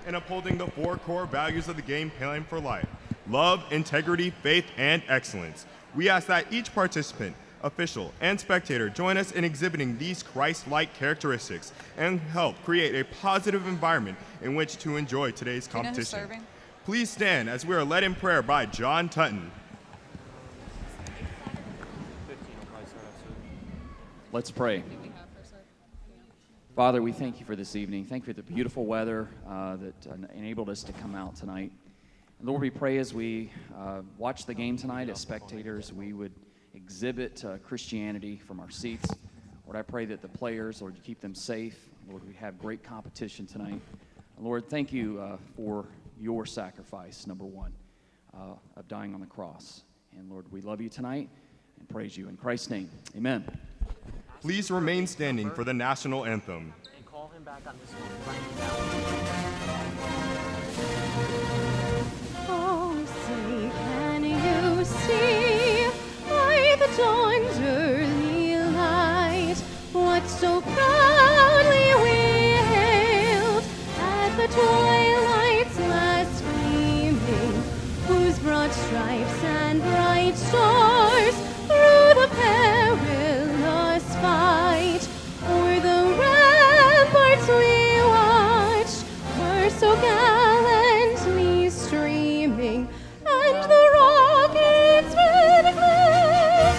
and upholding the 4 core values of the game plan for life: love, integrity, faith, and excellence. We ask that each participant, official, and spectator join us in exhibiting these Christ-like characteristics and help create a positive environment in which to enjoy today's competition. Please stand as we are led in prayer by John Tutton. Let's pray. Father, we thank you for this evening. Thank you for the beautiful weather that enabled us to come out tonight. And Lord, we pray as we watch the game tonight as spectators, we would exhibit Christianity from our seats. Lord, I pray that the players, Lord, you keep them safe. Lord, we have great competition tonight. And Lord, thank you for your sacrifice, number one, of dying on the cross. And Lord, we love you tonight and praise you. In Christ's name, amen. Please remain standing for the national anthem. And call him back on this one. Oh, say, can you see by the dawn's early light what so proudly we hailed at the twilight's last gleaming, whose broad stripes and bright stars through the perilous fight o'er the ramparts we watched were so gallantly streaming, and the rockets' red glare,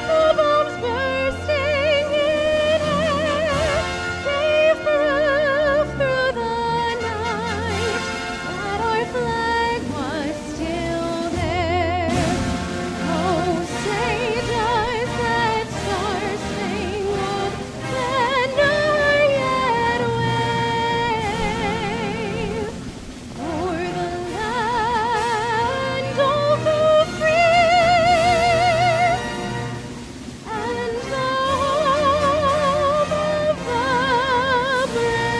the bombs bursting in air, gave proof through the night that our flag was still there. Oh, say does that star-spangled banner yet wave o'er the land of the free and the home of the brave?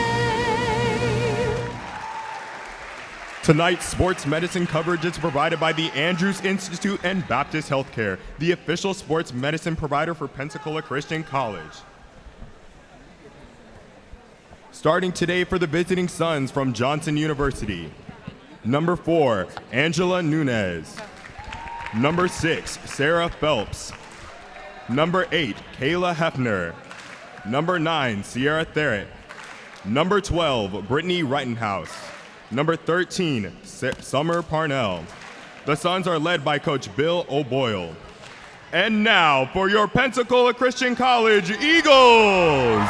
Tonight's sports medicine coverage is provided by the Andrews Institute and Baptist Healthcare, the official sports medicine provider for Pensacola Christian College. Starting today for the visiting Suns from Johnson University. Number 4, Angela Nunez. Number 6, Sarah Phelps. Number 8, Kayla Hefner. Number 9, Sierra Therrett. Number 12, Brittany Reitenhouse. Number 13, Summer Parnell. The Suns are led by Coach Bill O'Boyle. And now for your Pensacola Christian College Eagles.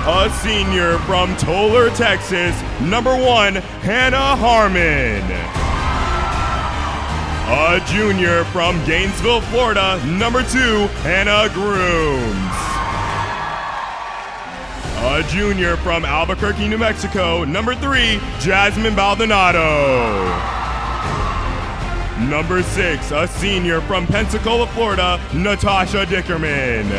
A senior from Tolar, Texas, number 1, Hannah Harmon. A junior from Gainesville, Florida, number 2, Hannah Grooms. A junior from Albuquerque, New Mexico, number 3, Jasmine Baldonado. Number 6, a senior from Pensacola, Florida, Natasha Dickerman.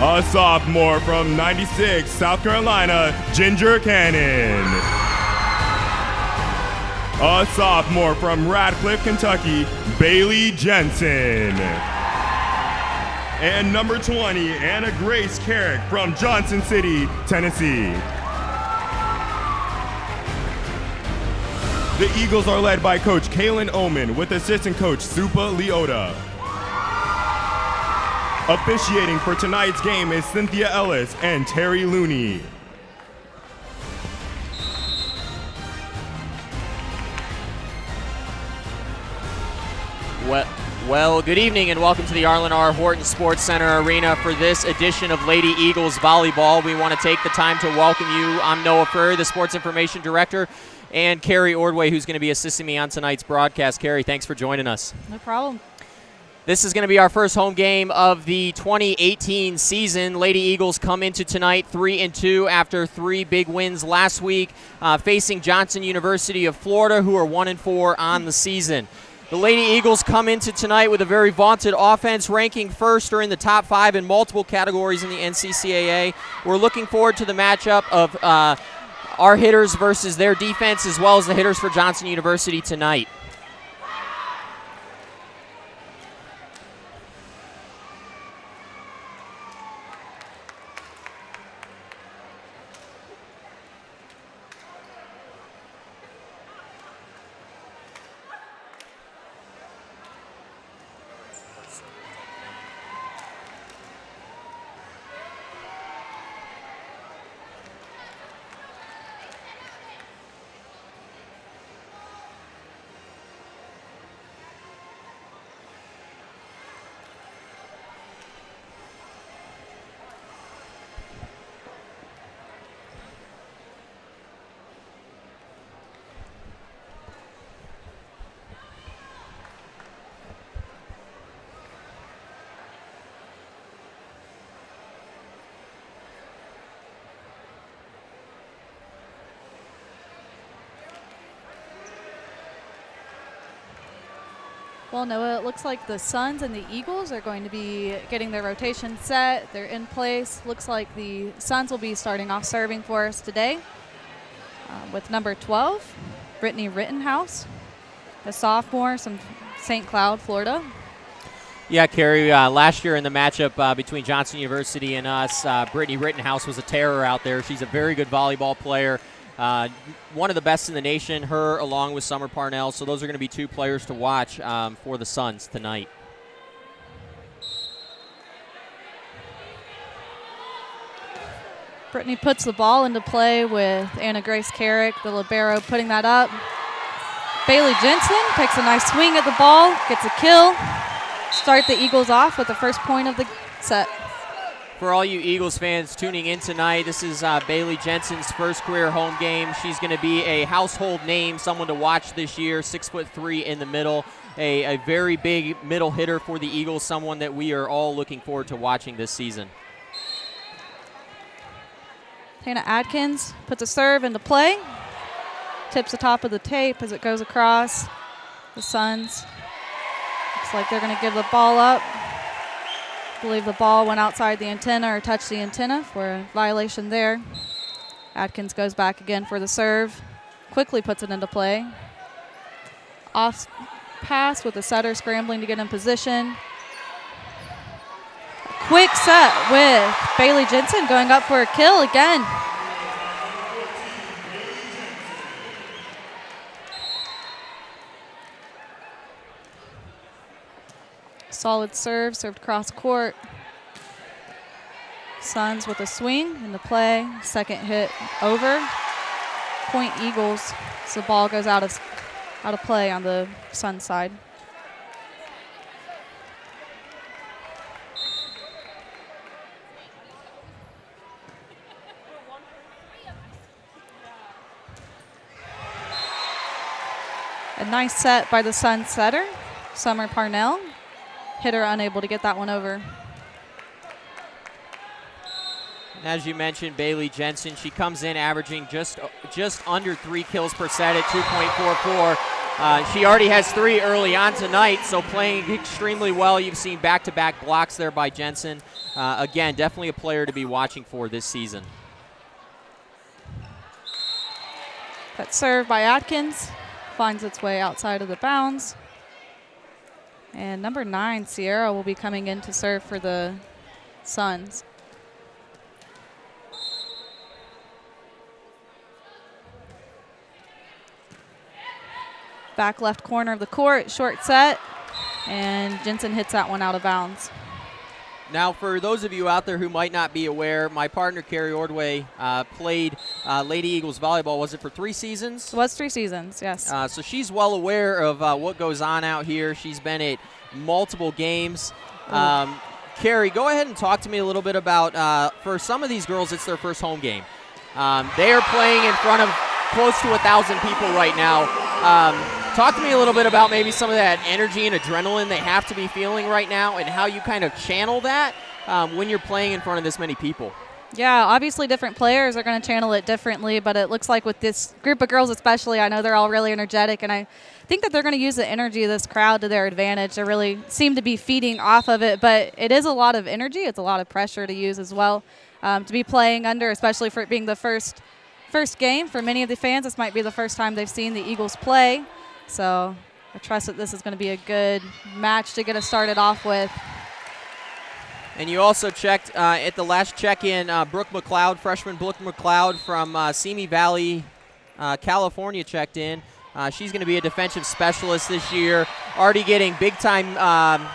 A sophomore from 96, South Carolina, Ginger Cannon. A sophomore from Radcliffe, Kentucky, Bailey Jensen. And number 20, Anna Grace Carrick from Johnson City, Tennessee. The Eagles are led by Coach Kaylin Oman with assistant coach Supa Leota. Officiating for tonight's game is Cynthia Ellis and Terry Looney. Well, good evening and welcome to the Arlen R. Horton Sports Center Arena for this edition of Lady Eagles Volleyball. We want to take the time to welcome you. I'm Noah Furry, the Sports Information Director, and Carrie Ordway, who's going to be assisting me on tonight's broadcast. Carrie, thanks for joining us. No problem. This is going to be our first home game of the 2018 season. Lady Eagles come into tonight 3-2 after 3 big wins last week, facing Johnson University of Florida, who are 1-4 on the season. The Lady Eagles come into tonight with a very vaunted offense, ranking first or in the top 5 in multiple categories in the NCCAA. We're looking forward to the matchup of our hitters versus their defense, as well as the hitters for Johnson University tonight. Well, Noah, it looks like the Suns and the Eagles are going to be getting their rotation set. They're in place. Looks like the Suns will be starting off serving for us today with number 12, Brittany Rittenhouse, a sophomore from St. Cloud, Florida. Yeah, Carrie, last year in the matchup between Johnson University and us, Brittany Rittenhouse was a terror out there. She's a very good volleyball player. One of the best in the nation, her along with Summer Parnell. So those are going to be two players to watch for the Suns tonight. Brittany puts the ball into play with Anna Grace Carrick, the libero, putting that up. Bailey Jensen takes a nice swing at the ball, gets a kill. Start the Eagles off with the first point of the set. For all you Eagles fans tuning in tonight, this is Bailey Jensen's first career home game. She's going to be a household name, someone to watch this year, 6'3" in the middle, a very big middle hitter for the Eagles, someone that we are all looking forward to watching this season. Hannah Adkins puts a serve into play, tips the top of the tape as it goes across. The Suns, looks like they're going to give the ball up. I believe the ball went outside the antenna or touched the antenna for a violation there. Adkins goes back again for the serve, quickly puts it into play. Off pass with the setter scrambling to get in position. Quick set with Bailey Jensen going up for a kill again. Solid serve, served cross court. Suns with a swing in the play. Second hit over. Point Eagles. So the ball goes out of play on the Suns side. A nice set by the Suns setter, Summer Parnell. Hitter unable to get that one over. As you mentioned, Bailey Jensen, she comes in averaging just under 3 kills per set at 2.44. She already has 3 early on tonight, so playing extremely well. You've seen back-to-back blocks there by Jensen. Again, definitely a player to be watching for this season. That serve by Atkins finds its way outside of the bounds. And number 9, Sierra, will be coming in to serve for the Suns. Back left corner of the court, short set, and Jensen hits that one out of bounds. Now, for those of you out there who might not be aware, my partner, Carrie Ordway, played Lady Eagles volleyball. Was it for 3 seasons? It was 3 seasons, yes. So she's well aware of what goes on out here. She's been at multiple games. Carrie, go ahead and talk to me a little bit about, for some of these girls, it's their first home game. They are playing in front of close to 1,000 people right now. Talk to me a little bit about maybe some of that energy and adrenaline they have to be feeling right now and how you kind of channel that when you're playing in front of this many people. Yeah, obviously different players are going to channel it differently, but it looks like with this group of girls especially, I know they're all really energetic, and I think that they're going to use the energy of this crowd to their advantage. They really seem to be feeding off of it, but it is a lot of energy. It's a lot of pressure to use as well to be playing under, especially for it being the first game. For many of the fans, this might be the first time they've seen the Eagles play. So I trust that this is going to be a good match to get us started off with. And you also checked at the last check-in, Brooke McLeod, freshman Brooke McLeod from Simi Valley, California checked in. She's going to be a defensive specialist this year, already getting big-time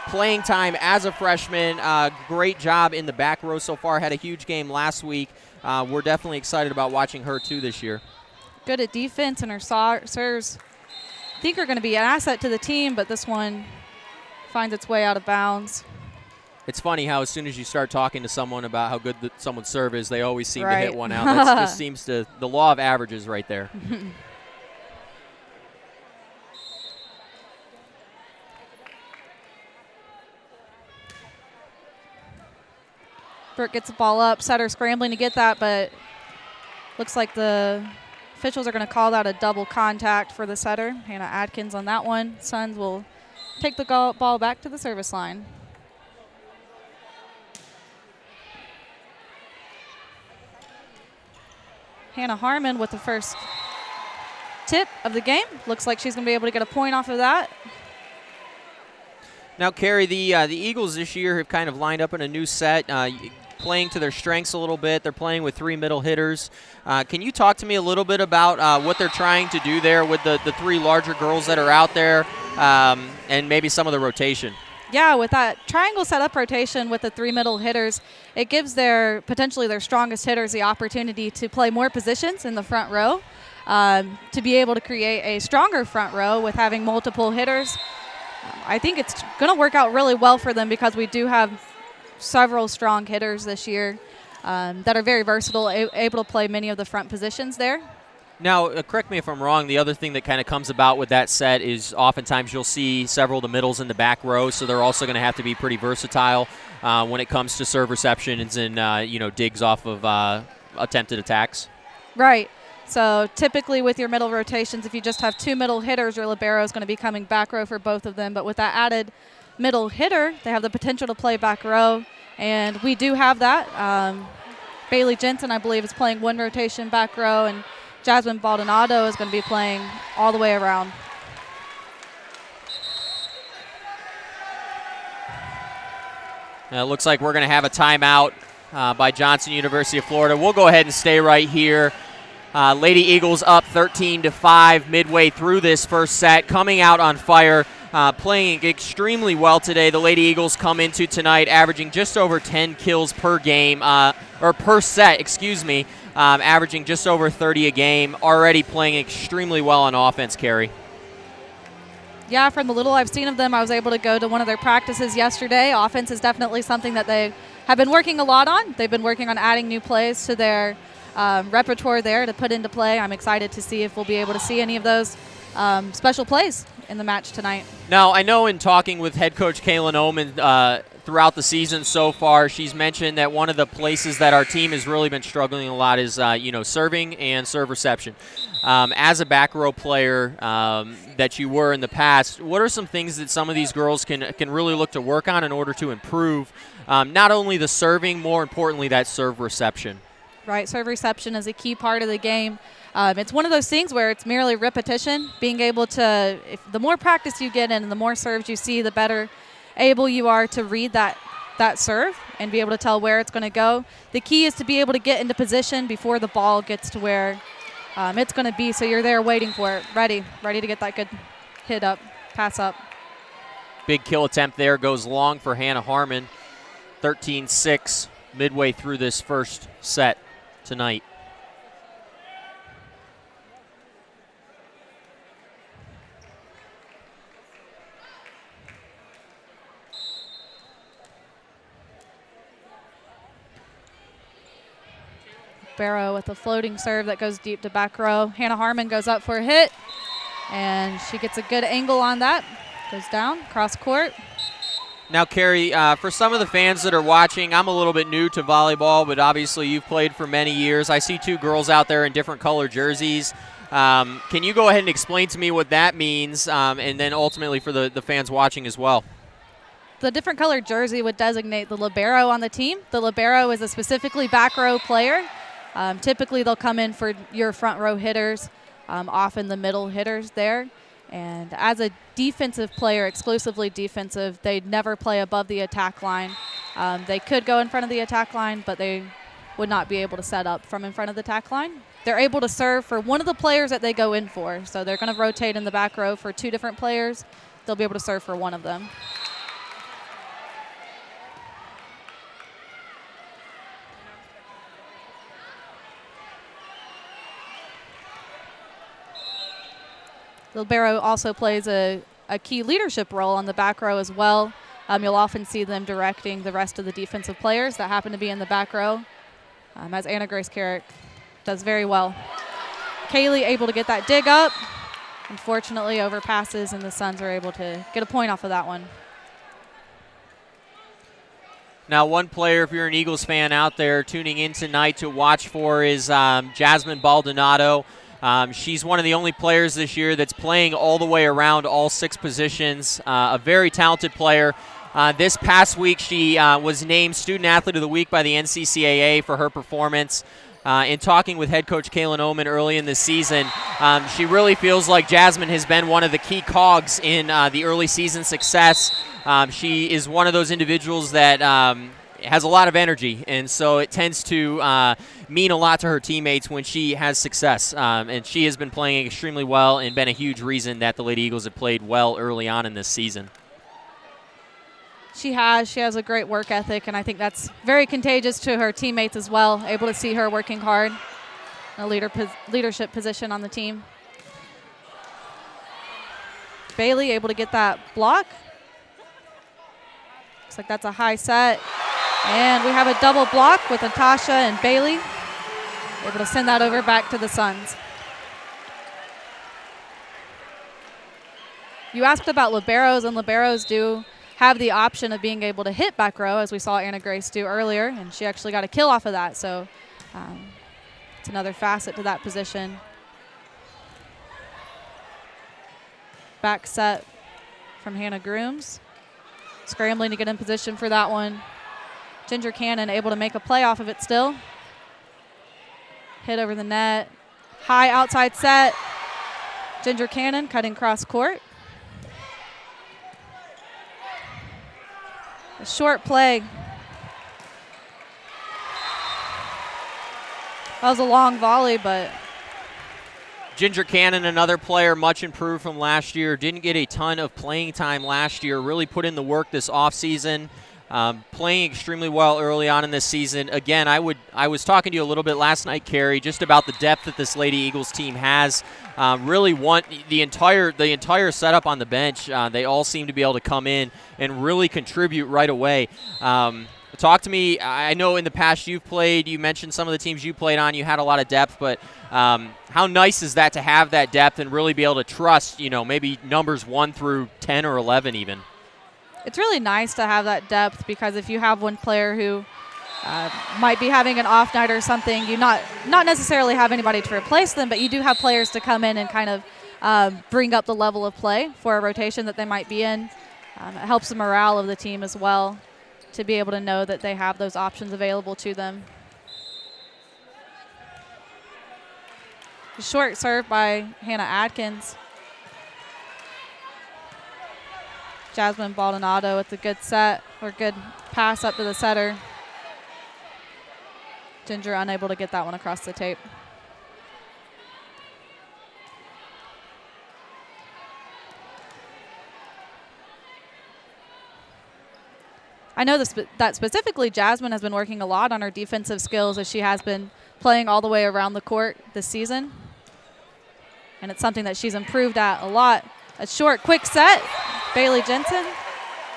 playing time as a freshman. Great job in the back row so far, had a huge game last week. We're definitely excited about watching her too this year. Good at defense, and her serves I think are going to be an asset to the team, but this one finds its way out of bounds. It's funny how as soon as you start talking to someone about how good someone's serve is, they always seem to Right. hit one out. That just seems to, the law of averages right there. Brooke gets the ball up, setter scrambling to get that, but looks like the officials are going to call that a double contact for the setter. Hannah Adkins on that one. Suns will take the ball back to the service line. Hannah Harmon with the first tip of the game. Looks like she's going to be able to get a point off of that. Now, Carrie, the Eagles this year have kind of lined up in a new set, playing to their strengths a little bit. They're playing with 3 middle hitters. Can you talk to me a little bit about what they're trying to do there with the 3 larger girls that are out there, and maybe some of the rotation? Yeah, with that triangle setup rotation with the 3 middle hitters, it gives potentially their strongest hitters the opportunity to play more positions in the front row, to be able to create a stronger front row with having multiple hitters. I think it's going to work out really well for them because we do have several strong hitters this year that are very versatile, able to play many of the front positions there. Now, correct me if I'm wrong, the other thing that kind of comes about with that set is oftentimes you'll see several of the middles in the back row, so they're also going to have to be pretty versatile when it comes to serve receptions and digs off of attempted attacks. Right. So typically with your middle rotations, if you just have 2 middle hitters, your libero is going to be coming back row for both of them. But with that added middle hitter, they have the potential to play back row, and we do have that. Bailey Jensen, I believe, is playing 1 rotation back row, and Jasmine Baldonado is going to be playing all the way around. It looks like we're going to have a timeout by Johnson University of Florida. We'll go ahead and stay right here. Lady Eagles up 13-5 midway through this first set, coming out on fire, playing extremely well today. The Lady Eagles come into tonight averaging just over 10 kills per game, or per set, averaging just over 30 a game, already playing extremely well on offense, Carrie. Yeah, from the little I've seen of them, I was able to go to one of their practices yesterday. Offense is definitely something that they have been working a lot on. They've been working on adding new plays to their repertoire there to put into play. I'm excited to see if we'll be able to see any of those special plays in the match tonight. Now, I know in talking with head coach Kaylin Oman throughout the season so far, she's mentioned that one of the places that our team has really been struggling a lot is, serving and serve reception. As a back row player that you were in the past, what are some things that some of these girls can really look to work on in order to improve not only the serving, more importantly, that serve reception? Right, serve reception is a key part of the game. It's one of those things where it's merely repetition, being able to, the more practice you get in and the more serves you see, the better able you are to read that serve and be able to tell where it's going to go. The key is to be able to get into position before the ball gets to where it's going to be, so you're there waiting for it, ready to get that good hit up, pass up. Big kill attempt there, goes long for Hannah Harmon. 13-6 midway through this first set tonight. Barrow with a floating serve that goes deep to back row. Hannah Harmon goes up for a hit, and she gets a good angle on that. Goes down, cross court. Now, Carrie, for some of the fans that are watching, I'm a little bit new to volleyball, but obviously you've played for many years. I see 2 girls out there in different color jerseys. Can you go ahead and explain to me what that means, and then ultimately for the fans watching as well? The different colored jersey would designate the libero on the team. The libero is a specifically back row player. Typically, they'll come in for your front row hitters, often the middle hitters there. And as a defensive player, exclusively defensive, they'd never play above the attack line. They could go in front of the attack line, but they would not be able to set up from in front of the attack line. They're able to serve for one of the players that they go in for. So they're going to rotate in the back row for 2 different players. They'll be able to serve for one of them. The libero also plays a key leadership role on the back row as well. You'll often see them directing the rest of the defensive players that happen to be in the back row, as Anna Grace Carrick does very well. Kaylee able to get that dig up. Unfortunately, overpasses, and the Suns are able to get a point off of that one. Now, one player, if you're an Eagles fan out there tuning in tonight to watch for, is Jasmine Baldonado. She's one of the only players this year that's playing all the way around all 6 positions, a very talented player. This past week, she was named Student Athlete of the Week by the NCCAA for her performance. In talking with head coach Kaylin Oman early in the season, she really feels like Jasmine has been one of the key cogs in the early season success. She is one of those individuals that has a lot of energy, and so it tends to mean a lot to her teammates when she has success. And she has been playing extremely well and been a huge reason that the Lady Eagles have played well early on in this season. She has a great work ethic, and I think that's very contagious to her teammates as well, able to see her working hard in a leadership position on the team. Bailey able to get that block. Looks like that's a high set. And we have a double block with Natasha and Bailey, able to send that over back to the Suns. You asked about liberos, and liberos do have the option of being able to hit back row, as we saw Anna Grace do earlier, and she actually got a kill off of that. So it's another facet to that position. Back set from Hannah Grooms. Scrambling to get in position for that one. Ginger Cannon able to make a play off of it still. Hit over the net. High outside set. Ginger Cannon cutting cross court. A short play. That was a long volley, but Ginger Cannon, another player much improved from last year. Didn't get a ton of playing time last year. Really put in the work this offseason. Playing extremely well early on in this season. Again, I was talking to you a little bit last night, Carrie, just about the depth that this Lady Eagles team has. Really want the entire setup on the bench. They all seem to be able to come in and really contribute right away. Talk to me. I know in the past you've played. You mentioned some of the teams you played on. You had a lot of depth, but how nice is that to have that depth and really be able to trust, maybe numbers 1 through 10 or 11 even? It's really nice to have that depth, because if you have one player who might be having an off night or something, you not necessarily have anybody to replace them, but you do have players to come in and kind of bring up the level of play for a rotation that they might be in. It helps the morale of the team as well, to be able to know that they have those options available to them. Short serve by Hannah Adkins. Jasmine Baldonado with a good set, or good pass up to the setter. Ginger unable to get that one across the tape. I know that specifically Jasmine has been working a lot on her defensive skills, as she has been playing all the way around the court this season. And it's something that she's improved at a lot. A short, quick set. Bailey Jensen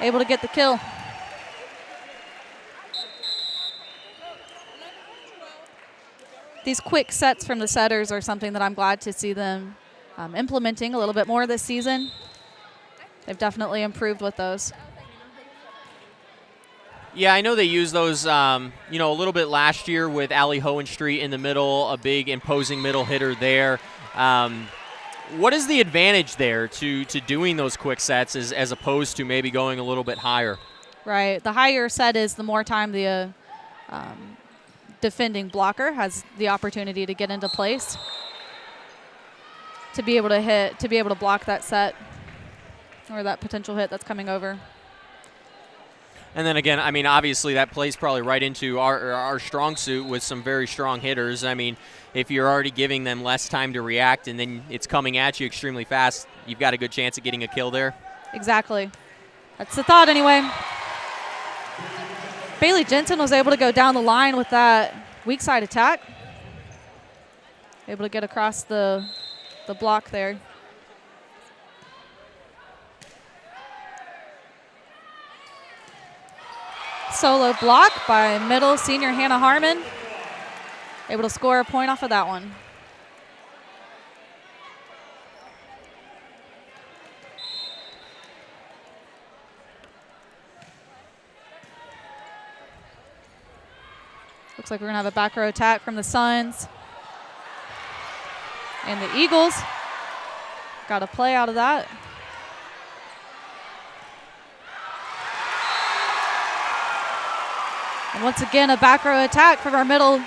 able to get the kill. These quick sets from the setters are something that I'm glad to see them implementing a little bit more this season. They've definitely improved with those. Yeah, I know they used those, a little bit last year with Allie Hohenstreet in the middle, a big imposing middle hitter there. What is the advantage there to doing those quick sets as opposed to maybe going a little bit higher? Right. The higher set is the more time the defending blocker has the opportunity to get into place, to be able to hit, to be able to block that set or that potential hit that's coming over. And then again, I mean, obviously that plays probably right into our strong suit with some very strong hitters. I mean, if you're already giving them less time to react and then it's coming at you extremely fast, you've got a good chance of getting a kill there. Exactly. That's the thought anyway. Bailey Jensen was able to go down the line with that weak side attack. Able to get across the block there. Solo block by middle senior Hannah Harmon. Able to score a point off of that one. Looks like we're going to have a back row attack from the Suns. And the Eagles got a play out of that. And once again, a back row attack from our middle,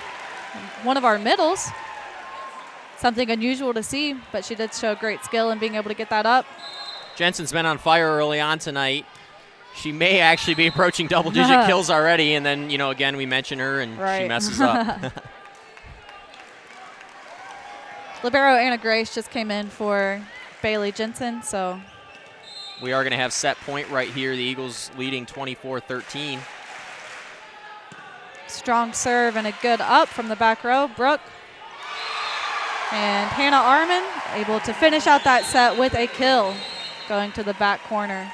one of our middles. Something unusual to see, but she did show great skill in being able to get that up. Jensen's been on fire early on tonight. She may actually be approaching double-digit kills already, and then, again, we mention her, and she messes up. Libero Anna Grace just came in for Bailey Jensen, so. We are going to have set point right here. The Eagles leading 24-13. Strong serve and a good up from the back row. Brooke. And Hannah Arman able to finish out that set with a kill, going to the back corner.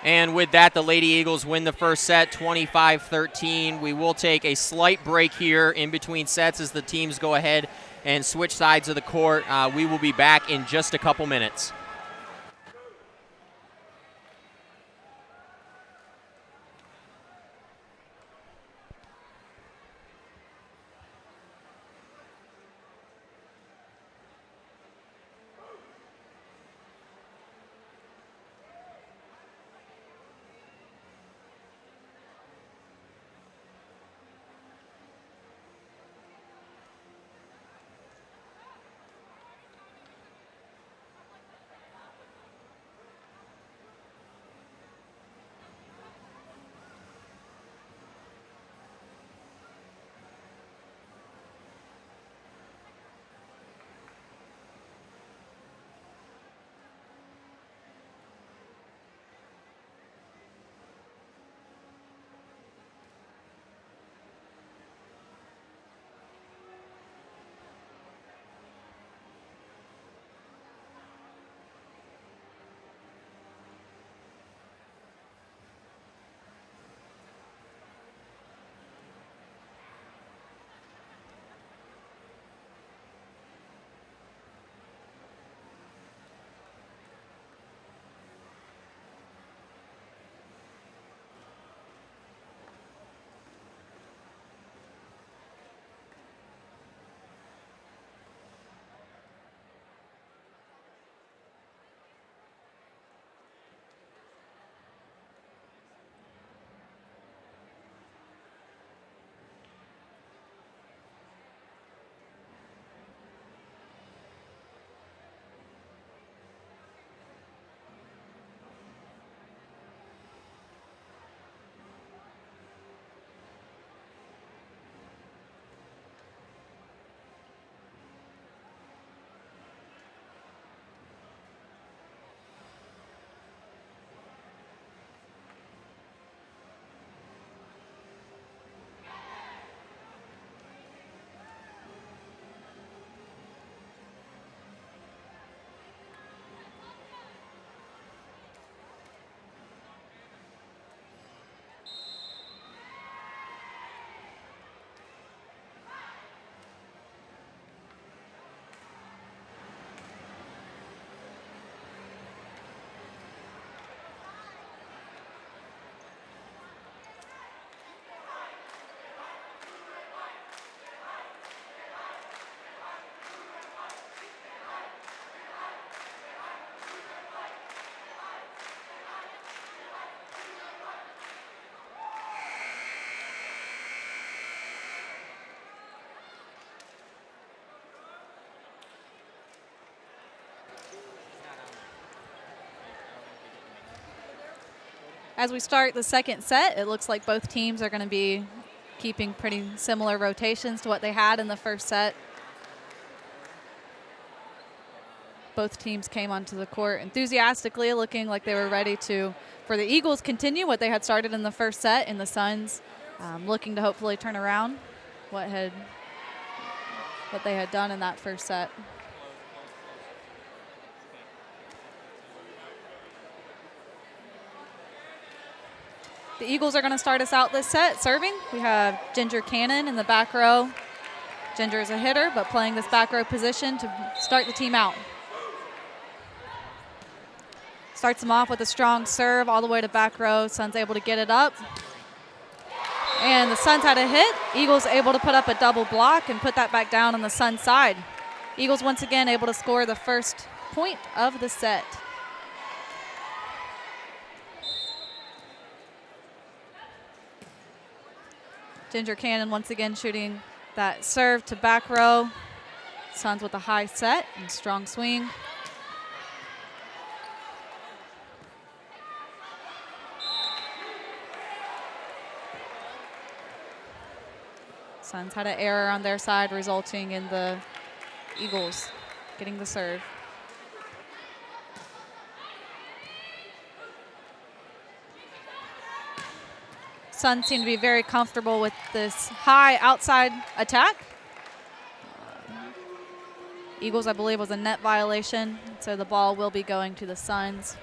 And with that, the Lady Eagles win the first set, 25-13. We will take a slight break here in between sets as the teams go ahead and switch sides of the court. We will be back in just a couple minutes. As we start the second set, it looks like both teams are going to be keeping pretty similar rotations to what they had in the first set. Both teams came onto the court enthusiastically, looking like they were ready to, for the Eagles, continue what they had started in the first set, and the Suns looking to hopefully turn around what they had done in that first set. The Eagles are going to start us out this set serving. We have Ginger Cannon in the back row. Ginger is a hitter, but playing this back row position to start the team out. Starts them off with a strong serve all the way to back row. Suns able to get it up. And the Suns had a hit. Eagles able to put up a double block and put that back down on the Suns side. Eagles once again able to score the first point of the set. Ginger Cannon once again shooting that serve to back row. Suns with a high set and strong swing. Suns had an error on their side, resulting in the Eagles getting the serve. Suns seem to be very comfortable with this high outside attack. Eagles, I believe, was a net violation, so the ball will be going to the Suns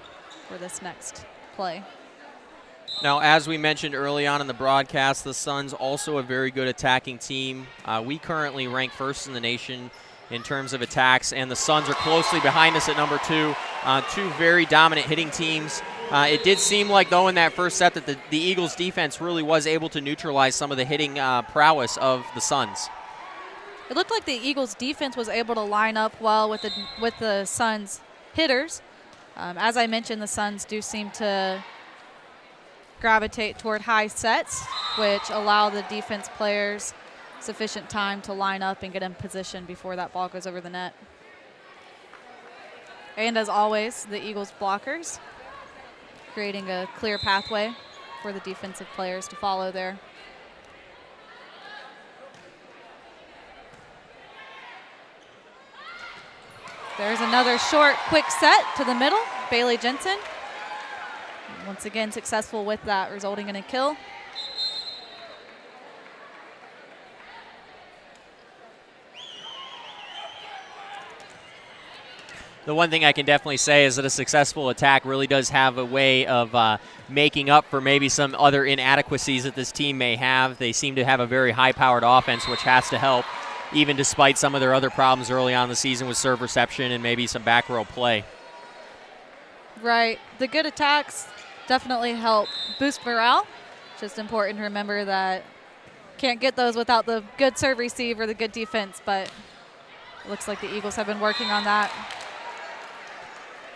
for this next play. Now, as we mentioned early on in the broadcast, the Suns also a very good attacking team. We currently rank first in the nation in terms of attacks, and the Suns are closely behind us at number 2. Two very dominant hitting teams. It did seem like, though, in that first set that the Eagles' defense really was able to neutralize some of the hitting prowess of the Suns. It looked like the Eagles' defense was able to line up well with the Suns' hitters. As I mentioned, the Suns do seem to gravitate toward high sets, which allow the defense players sufficient time to line up and get in position before that ball goes over the net. And as always, the Eagles blockers creating a clear pathway for the defensive players to follow there. There's another short, quick set to the middle. Bailey Jensen, once again successful with that, resulting in a kill. The one thing I can definitely say is that a successful attack really does have a way of making up for maybe some other inadequacies that this team may have. They seem to have a very high-powered offense, which has to help, even despite some of their other problems early on in the season with serve reception and maybe some back row play. Right. The good attacks definitely help boost morale. Just important to remember that can't get those without the good serve receive or the good defense, but it looks like the Eagles have been working on that.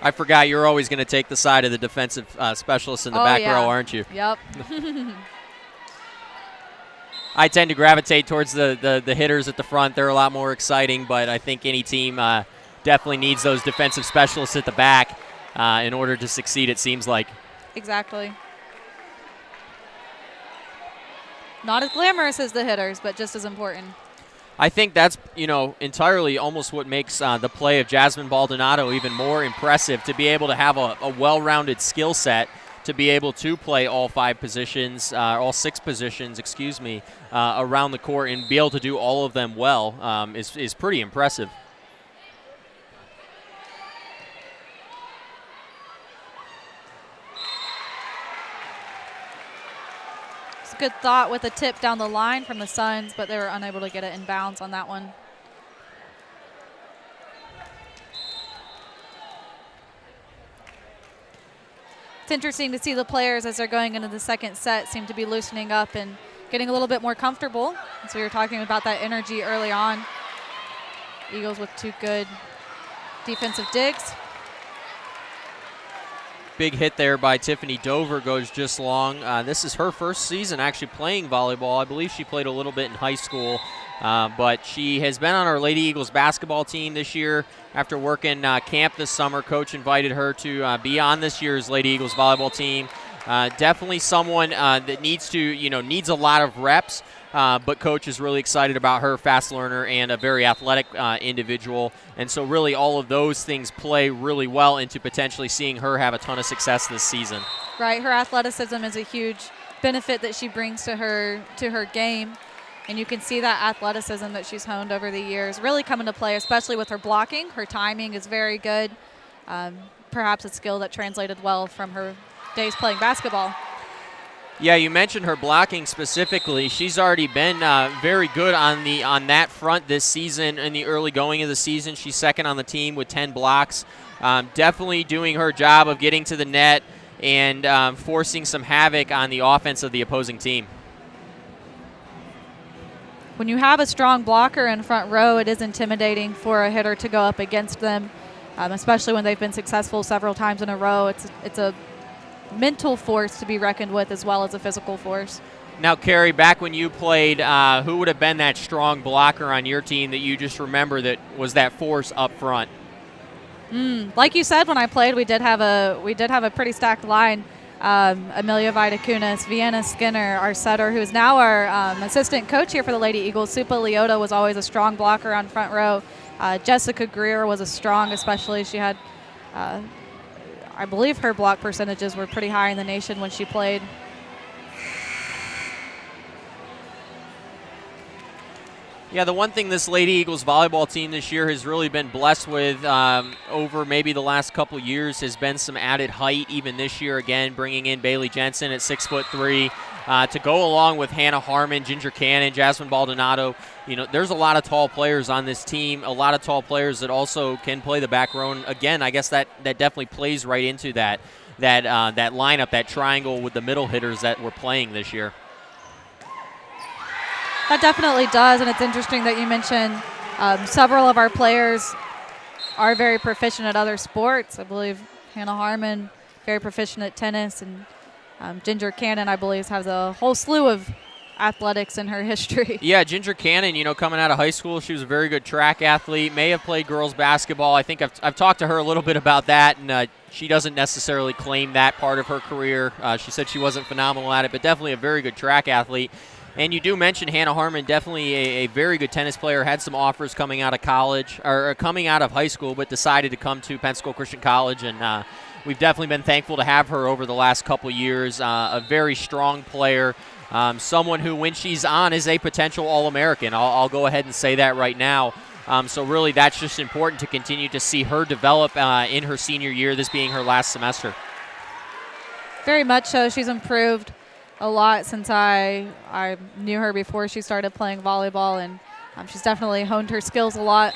I forgot you're always going to take the side of the defensive specialist in the back row, aren't you? Yep. I tend to gravitate towards the hitters at the front. They're a lot more exciting, but I think any team definitely needs those defensive specialists at the back in order to succeed, it seems like. Exactly. Not as glamorous as the hitters, but just as important. I think that's, entirely almost what makes the play of Jasmine Baldonado even more impressive, to be able to have a well-rounded skill set, to be able to play all 6 positions, around the court and be able to do all of them well is pretty impressive. Good thought with a tip down the line from the Suns, but they were unable to get it in bounds on that one. It's interesting to see the players as they're going into the second set seem to be loosening up and getting a little bit more comfortable. So we were talking about that energy early on. Eagles with 2 good defensive digs. Big hit there by Tiffany Dover goes just long. This is her first season actually playing volleyball. I believe she played a little bit in high school, but she has been on our Lady Eagles basketball team this year. After working camp this summer, Coach invited her to be on this year's Lady Eagles volleyball team. Definitely someone that needs a lot of reps. But Coach is really excited about her, fast learner and a very athletic individual. And so really all of those things play really well into potentially seeing her have a ton of success this season. Right, her athleticism is a huge benefit that she brings to her game. And you can see that athleticism that she's honed over the years really come into play, especially with her blocking. Her timing is very good. Perhaps a skill that translated well from her days playing basketball. Yeah, you mentioned her blocking specifically. She's already been very good on that front this season. In the early going of the season, she's second on the team with 10 blocks. Definitely doing her job of getting to the net and forcing some havoc on the offense of the opposing team. when you have a strong blocker in front row, it is intimidating for a hitter to go up against them, especially when they've been successful several times in a row. It's a mental force to be reckoned with as well as a physical force. Now, Carrie, back when you played, who would have been that strong blocker on your team that you just remember that was that force up front? Like you said, when I played, we did have a pretty stacked line. Amelia Vitacunas, Vienna Skinner, our setter, who is now our assistant coach here for the Lady Eagles. Supa Leota was always a strong blocker on front row. Jessica Greer was a strong, especially. She had, I believe her block percentages were pretty high in the nation when she played. Yeah, the one thing this Lady Eagles volleyball team this year has really been blessed with over maybe the last couple years has been some added height. Even this year, again, bringing in Bailey Jensen at 6'3" to go along with Hannah Harmon, Ginger Cannon, Jasmine Baldonado. You know, there's a lot of tall players on this team, a lot of tall players that also can play the back row. And again, I guess that definitely plays right into that lineup, that triangle with the middle hitters that we're playing this year. That definitely does, and it's interesting that you mentioned several of our players are very proficient at other sports. I believe Hannah Harmon, very proficient at tennis, and Ginger Cannon, I believe, has a whole slew of athletics in her history. Yeah, Ginger Cannon, you know, coming out of high school, she was a very good track athlete, may have played girls basketball. I think I've talked to her a little bit about that, and she doesn't necessarily claim that part of her career. She said she wasn't phenomenal at it, but definitely a very good track athlete. And you do mention Hannah Harmon, definitely a very good tennis player, had some offers coming out of college, or coming out of high school, but decided to come to Pensacola Christian College, and we've definitely been thankful to have her over the last couple years. A very strong player, someone who, when she's on, is a potential All-American. I'll go ahead and say that right now. So really that's just important to continue to see her develop in her senior year, this being her last semester. Very much so. She's improved a lot since I knew her before she started playing volleyball, and she's definitely honed her skills a lot.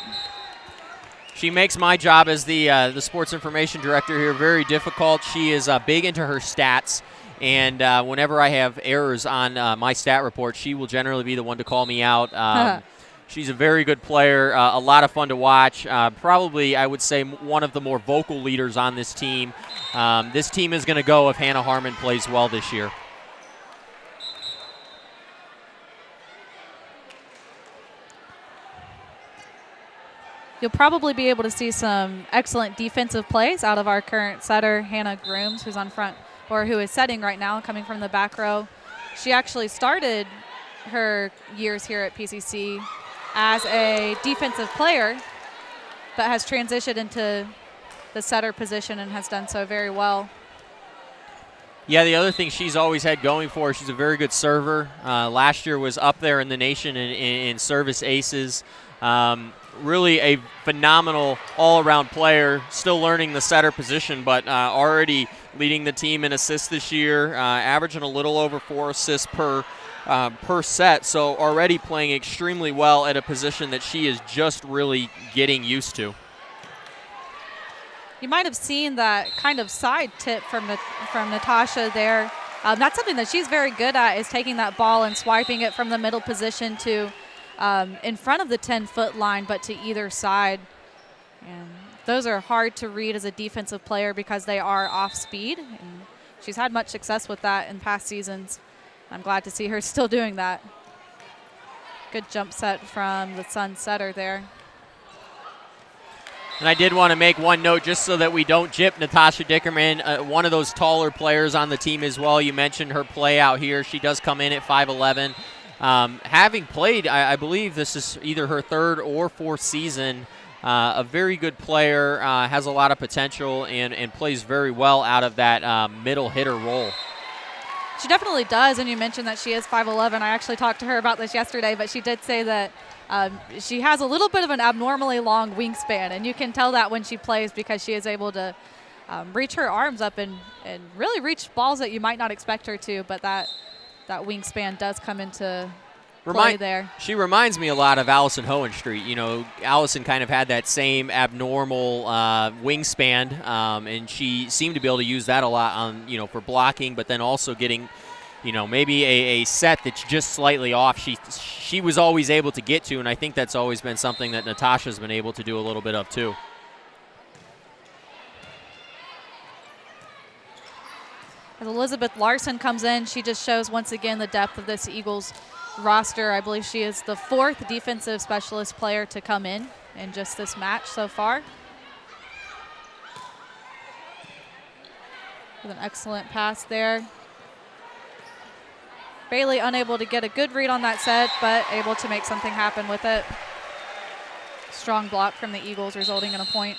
She makes my job as the sports information director here very difficult. She is big into her stats, and whenever I have errors on my stat report, she will generally be the one to call me out. She's a very good player, a lot of fun to watch. Probably, I would say, one of the more vocal leaders on this team. This team is going to go if Hannah Harmon plays well this year. You'll probably be able to see some excellent defensive plays out of our current setter, Hannah Grooms, who's on front, or who is setting right now, coming from the back row. She actually started her years here at PCC as a defensive player, but has transitioned into the setter position and has done so very well. Yeah, the other thing she's always had going for her, she's a very good server. Last year was up there in the nation in service aces. Really a phenomenal all-around player, still learning the setter position, but already leading the team in assists this year, averaging a little over 4 assists per set, so already playing extremely well at a position that she is just really getting used to. You might have seen that kind of side tip from Natasha there. That's something that she's very good at, is taking that ball and swiping it from the middle position to in front of the 10-foot line, but to either side. And those are hard to read as a defensive player because they are off speed. And she's had much success with that in past seasons. I'm glad to see her still doing that. Good jump set from the Sun setter there. And I did want to make one note just so that we don't jip Natasha Dickerman, one of those taller players on the team as well. You mentioned her play out here. She does come in at 5'11". Having played, I believe this is either her 3rd or 4th season, a very good player, has a lot of potential, and plays very well out of that middle hitter role. She definitely does, and you mentioned that she is 5'11". I actually talked to her about this yesterday, but she did say that she has a little bit of an abnormally long wingspan, and you can tell that when she plays because she is able to reach her arms up and really reach balls that you might not expect her to, but that wingspan does come into play there. She reminds me a lot of Allison Hohenstreet. You know, Allison kind of had that same abnormal wingspan, and she seemed to be able to use that a lot on, for blocking, but then also getting maybe a set that's just slightly off, she was always able to get to, and I think that's always been something that Natasha's been able to do a little bit of too. As Elizabeth Larson comes in, she just shows once again the depth of this Eagles roster. I believe she is the 4th defensive specialist player to come in just this match so far. With an excellent pass there. Bailey unable to get a good read on that set, but able to make something happen with it. Strong block from the Eagles, resulting in a point.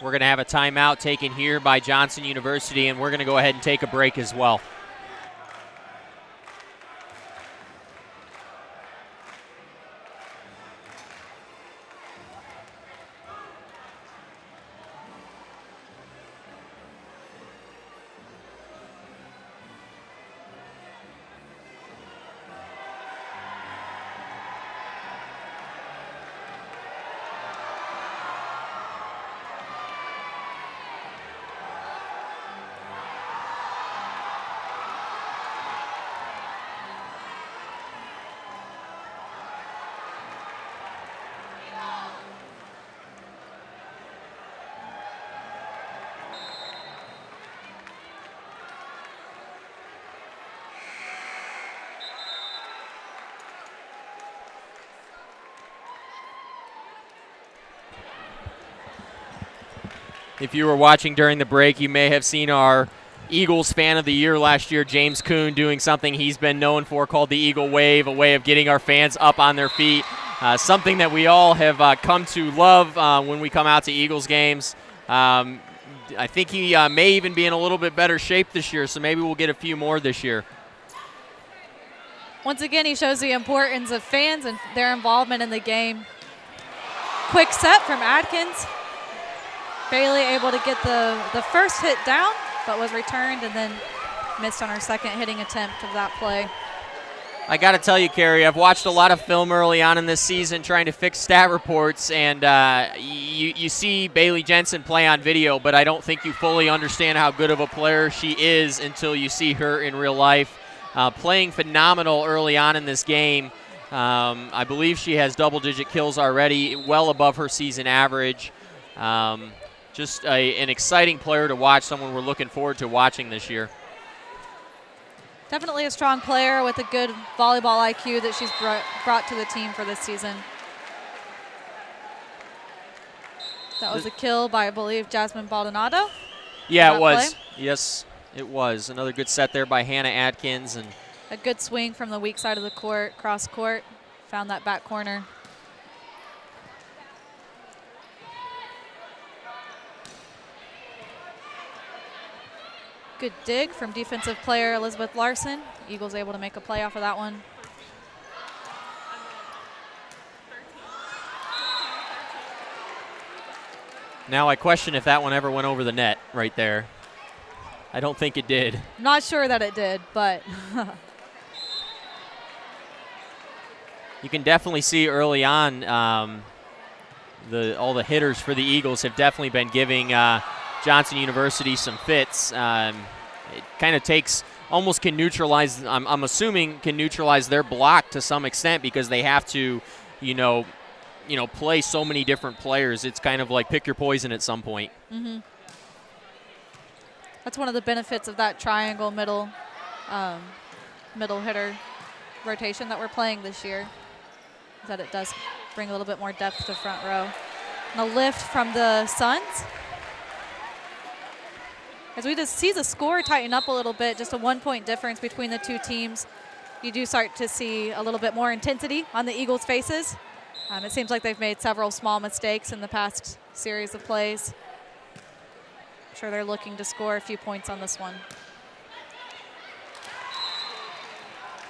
We're going to have a timeout taken here by Johnson University, and we're going to go ahead and take a break as well. If you were watching during the break, you may have seen our Eagles Fan of the Year last year, James Kuhn, doing something he's been known for called the Eagle Wave, a way of getting our fans up on their feet. Something that we all have come to love when we come out to Eagles games. I think he may even be in a little bit better shape this year, so maybe we'll get a few more this year. Once again, he shows the importance of fans and their involvement in the game. Quick set from Adkins. Bailey able to get the first hit down, but was returned and then missed on her second hitting attempt of that play. I got to tell you, Carrie, I've watched a lot of film early on in this season trying to fix stat reports, and you see Bailey Jensen play on video, but I don't think you fully understand how good of a player she is until you see her in real life. Playing phenomenal early on in this game. I believe she has double-digit kills already, well above her season average. Just an exciting player to watch, someone we're looking forward to watching this year. Definitely a strong player with a good volleyball IQ that she's brought to the team for this season. That was a kill by, I believe, Jasmine Baldonado. Yeah, it was. Play? Yes, it was. Another good set there by Hannah Atkins. And a good swing from the weak side of the court, cross court. Found that back corner. Good dig from defensive player Elizabeth Larson. Eagles able to make a play off of that one. Now I question if that one ever went over the net right there. I don't think it did. Not sure that it did, but you can definitely see early on all the hitters for the Eagles have definitely been giving Johnson University some fits. It kind of takes, almost can neutralize, I'm assuming can neutralize their block to some extent because they have to, play so many different players. It's kind of like pick your poison at some point. Mm-hmm. That's one of the benefits of that triangle middle hitter rotation that we're playing this year, is that it does bring a little bit more depth to front row. And a lift from the Suns. As we just see the score tighten up a little bit, just a 1-point difference between the two teams, you do start to see a little bit more intensity on the Eagles' faces. It seems like they've made several small mistakes in the past series of plays. I'm sure they're looking to score a few points on this one.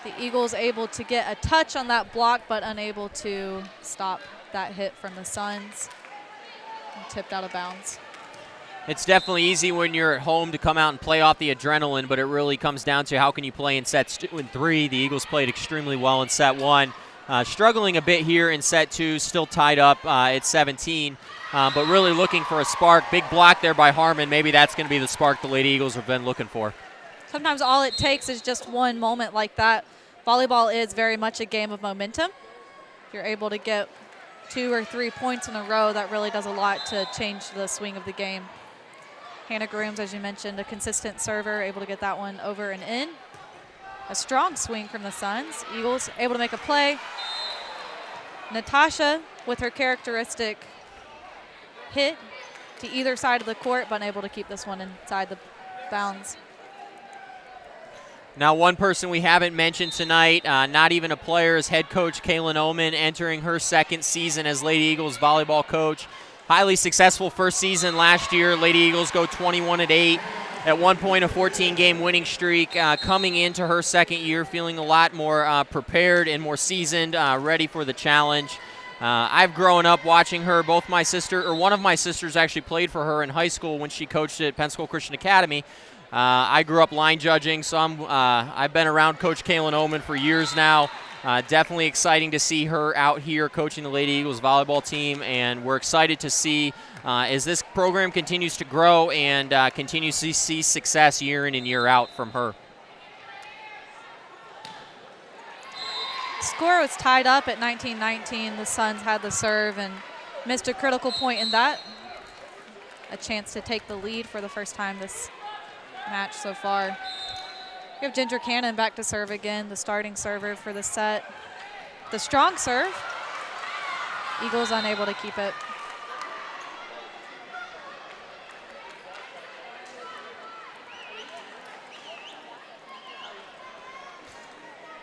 The Eagles able to get a touch on that block, but unable to stop that hit from the Suns. And tipped out of bounds. It's definitely easy when you're at home to come out and play off the adrenaline, but it really comes down to how can you play in sets 2 and 3. The Eagles played extremely well in set 1. Struggling a bit here in set 2, still tied up at 17, but really looking for a spark. Big block there by Harmon. Maybe that's going to be the spark the Lady Eagles have been looking for. sometimes all it takes is just one moment like that. Volleyball is very much a game of momentum. If you're able to get 2 or 3 points in a row, that really does a lot to change the swing of the game. Hannah Grooms, as you mentioned, a consistent server, able to get that one over and in. A strong swing from the Suns. Eagles able to make a play. Natasha with her characteristic hit to either side of the court, but unable to keep this one inside the bounds. Now, one person we haven't mentioned tonight, not even a player, is head coach Kaylin Oman, entering her second season as Lady Eagles volleyball coach. Highly successful first season last year. Lady Eagles go 21-8. At one point, a 14-game winning streak. Coming into her second year, feeling a lot more prepared and more seasoned, ready for the challenge. I've grown up watching her. One of my sisters actually played for her in high school when she coached at Pensacola Christian Academy. I grew up line judging, so I've been around Coach Kaylin Oman for years now. Definitely exciting to see her out here coaching the Lady Eagles volleyball team, and we're excited to see as this program continues to grow and continues to see success year in and year out from her. Score was tied up at 19-19. The Suns had the serve and missed a critical point in that. A chance to take the lead for the first time this match so far. We have Ginger Cannon back to serve again, the starting server for the set. The strong serve. Eagles unable to keep it.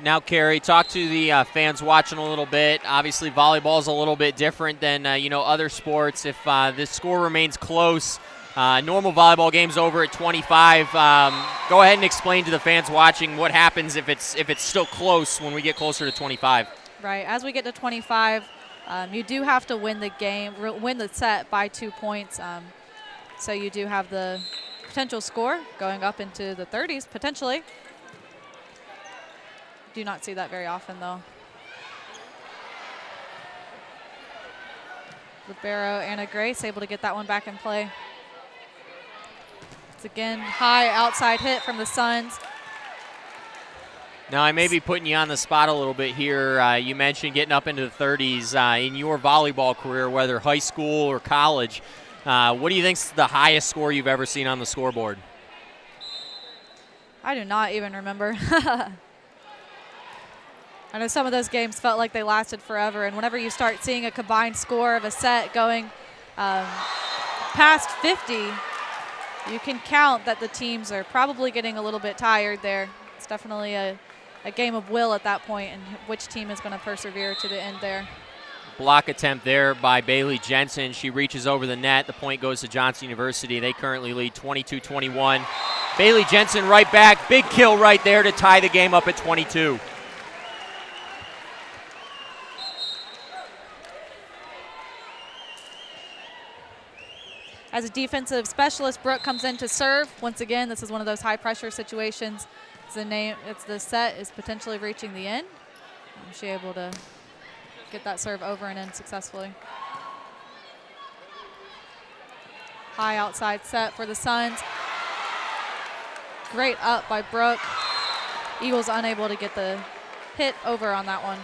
Now, Carrie, talk to the fans watching a little bit. Obviously, volleyball is a little bit different than other sports. If the score remains close, normal volleyball game's over at 25. Go ahead and explain to the fans watching what happens if it's still close when we get closer to 25. Right. As we get to 25, you do have to win the set by 2 points. So you do have the potential score going up into the 30s potentially. Do not see that very often, though. Libero Anna Grace able to get that one back in play. It's again high outside hit from the Suns. Now, I may be putting you on the spot a little bit here. You mentioned getting up into the 30s in your volleyball career, whether high school or college. What do you think's the highest score you've ever seen on the scoreboard? I do not even remember. I know some of those games felt like they lasted forever, and whenever you start seeing a combined score of a set going past 50, you can count that the teams are probably getting a little bit tired there. It's definitely a game of will at that point, and which team is going to persevere to the end there. Block attempt there by Bailey Jensen. She reaches over the net. The point goes to Johnson University. They currently lead 22-21. Bailey Jensen right back. Big kill right there to tie the game up at 22. As a defensive specialist, Brooke comes in to serve. Once again, this is one of those high-pressure situations. The set is potentially reaching the end. She able to get that serve over and in successfully. High outside set for the Suns. Great up by Brooke. Eagles unable to get the hit over on that one.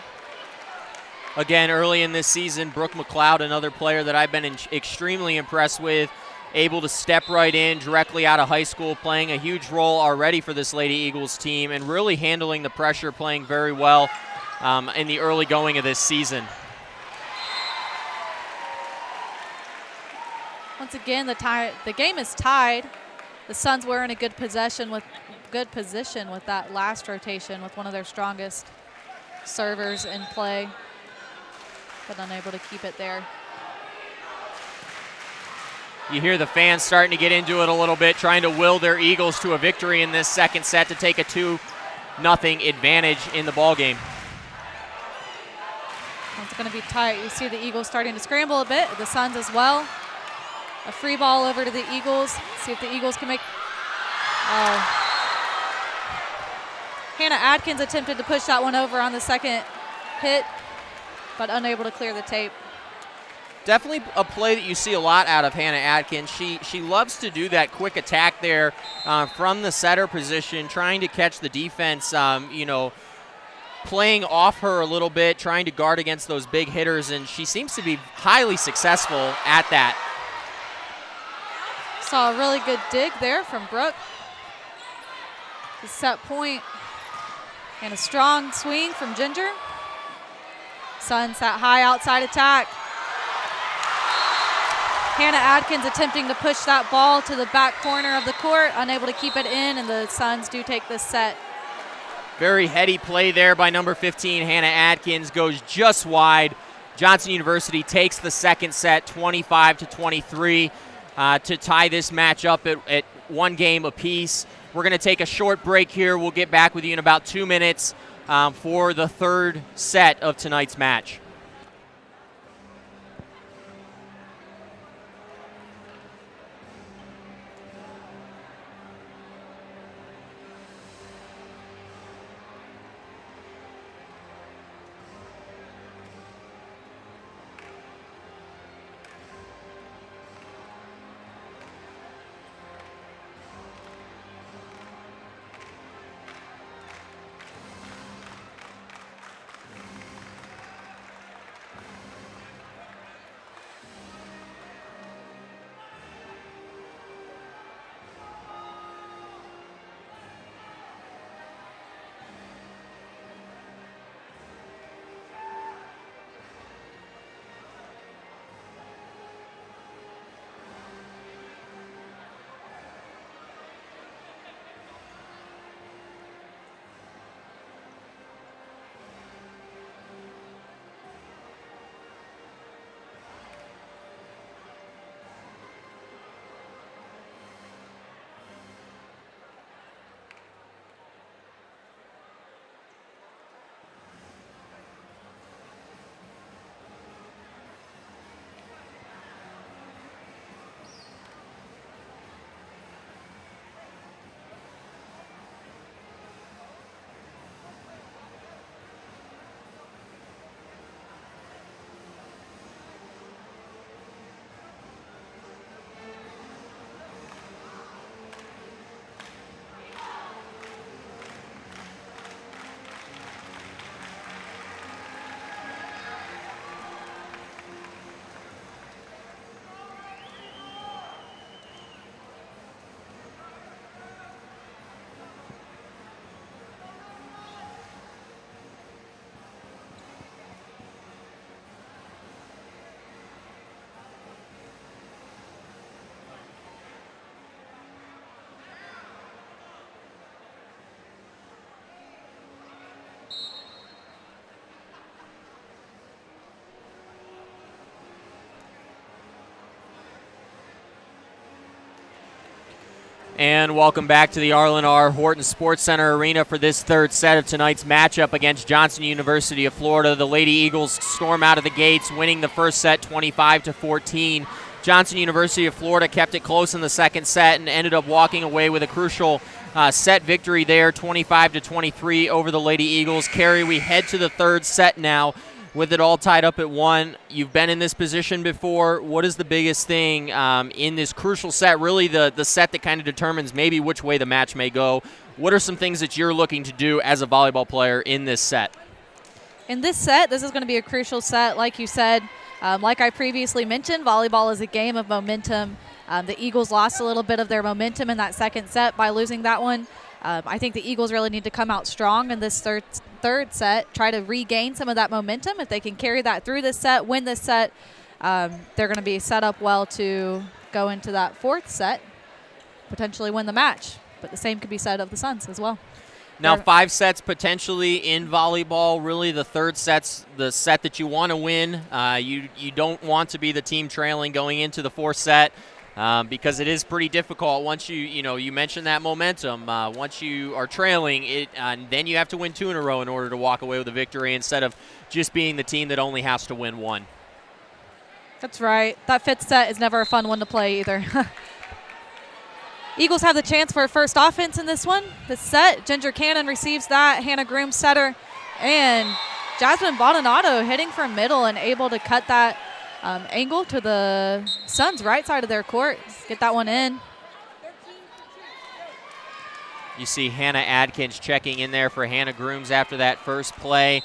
Again, early in this season, Brooke McLeod, another player that I've been extremely impressed with, able to step right in directly out of high school, playing a huge role already for this Lady Eagles team and really handling the pressure, playing very well in the early going of this season. Once again, the game is tied. The Suns were in a good position with that last rotation with one of their strongest servers in play, but unable to keep it there. You hear the fans starting to get into it a little bit, trying to will their Eagles to a victory in this second set to take a 2-0 advantage in the ballgame. It's going to be tight. You see the Eagles starting to scramble a bit, the Suns as well. A free ball over to the Eagles. See if the Eagles can make. Hannah Adkins attempted to push that one over on the second hit, but unable to clear the tape. definitely a play that you see a lot out of Hannah Atkins. She loves to do that quick attack there from the setter position, trying to catch the defense, playing off her a little bit, trying to guard against those big hitters, and she seems to be highly successful at that. Saw a really good dig there from Brooke. The set point and a strong swing from Ginger. Sun sat high outside attack. Hannah Atkins attempting to push that ball to the back corner of the court, unable to keep it in, and the Suns do take this set. Very heady play there by number 15, Hannah Atkins, goes just wide. Johnson University takes the second set, 25-23, to tie this match up at one game apiece. We're going to take a short break here. We'll get back with you in about 2 minutes for the third set of tonight's match. And welcome back to the Arlen R. Horton Sports Center Arena for this third set of tonight's matchup against Johnson University of Florida. The Lady Eagles storm out of the gates, winning the first set 25-14. Johnson University of Florida kept it close in the second set and ended up walking away with a crucial set victory there, 25-23 over the Lady Eagles. Carrie, we head to the third set now with it all tied up at 1. You've been in this position before. What is the biggest thing in this crucial set, really the set that kind of determines maybe which way the match may go? What are some things that you're looking to do as a volleyball player in this set? In this set, this is going to be a crucial set, like you said. Like I previously mentioned, volleyball is a game of momentum. The Eagles lost a little bit of their momentum in that second set by losing that one. I think the Eagles really need to come out strong in this third set, try to regain some of that momentum. If they can carry that through this set, win this set, they're going to be set up well to go into that fourth set, potentially win the match. But the same could be said of the Suns as well. Now, 5 sets potentially in volleyball. Really, the third set's the set that you want to win. You don't want to be the team trailing going into the fourth set because it is pretty difficult once you mentioned that momentum. Once you are trailing, then you have to win 2 in a row in order to walk away with a victory instead of just being the team that only has to win 1. That's right. That fifth set is never a fun one to play either. Eagles have the chance for a first offense in this one. This set, Ginger Cannon receives that. Hannah Groom setter. And Jasmine Baldonado hitting from middle and able to cut that angle to the Suns' right side of their court. Get that one in. You see Hannah Adkins checking in there for Hannah Grooms after that first play.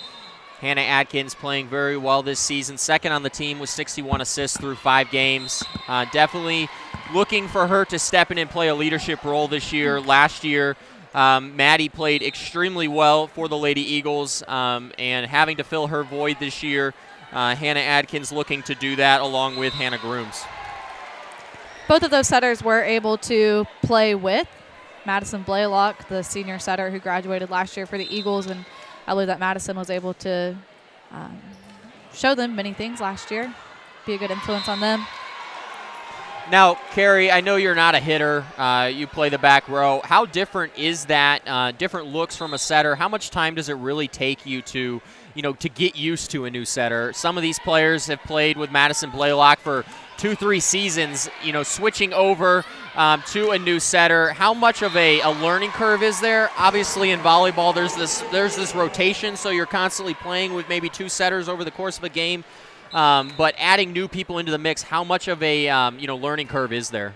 Hannah Adkins playing very well this season, second on the team with 61 assists through 5 games. Definitely looking for her to step in and play a leadership role this year. Last year, Maddie played extremely well for the Lady Eagles, and having to fill her void this year, Hannah Adkins looking to do that along with Hannah Grooms. Both of those setters were able to play with Madison Blaylock, the senior setter who graduated last year for the Eagles, and I believe that Madison was able to show them many things last year, be a good influence on them. Now, Carrie, I know you're not a hitter. You play the back row. How different is that? Different looks from a setter. How much time does it really take you to, to get used to a new setter? Some of these players have played with Madison Blaylock for 2-3 seasons. Switching over to a new setter. How much of a learning curve is there? Obviously, in volleyball, there's this rotation, so you're constantly playing with maybe 2 setters over the course of a game. But adding new people into the mix, how much of a learning curve is there?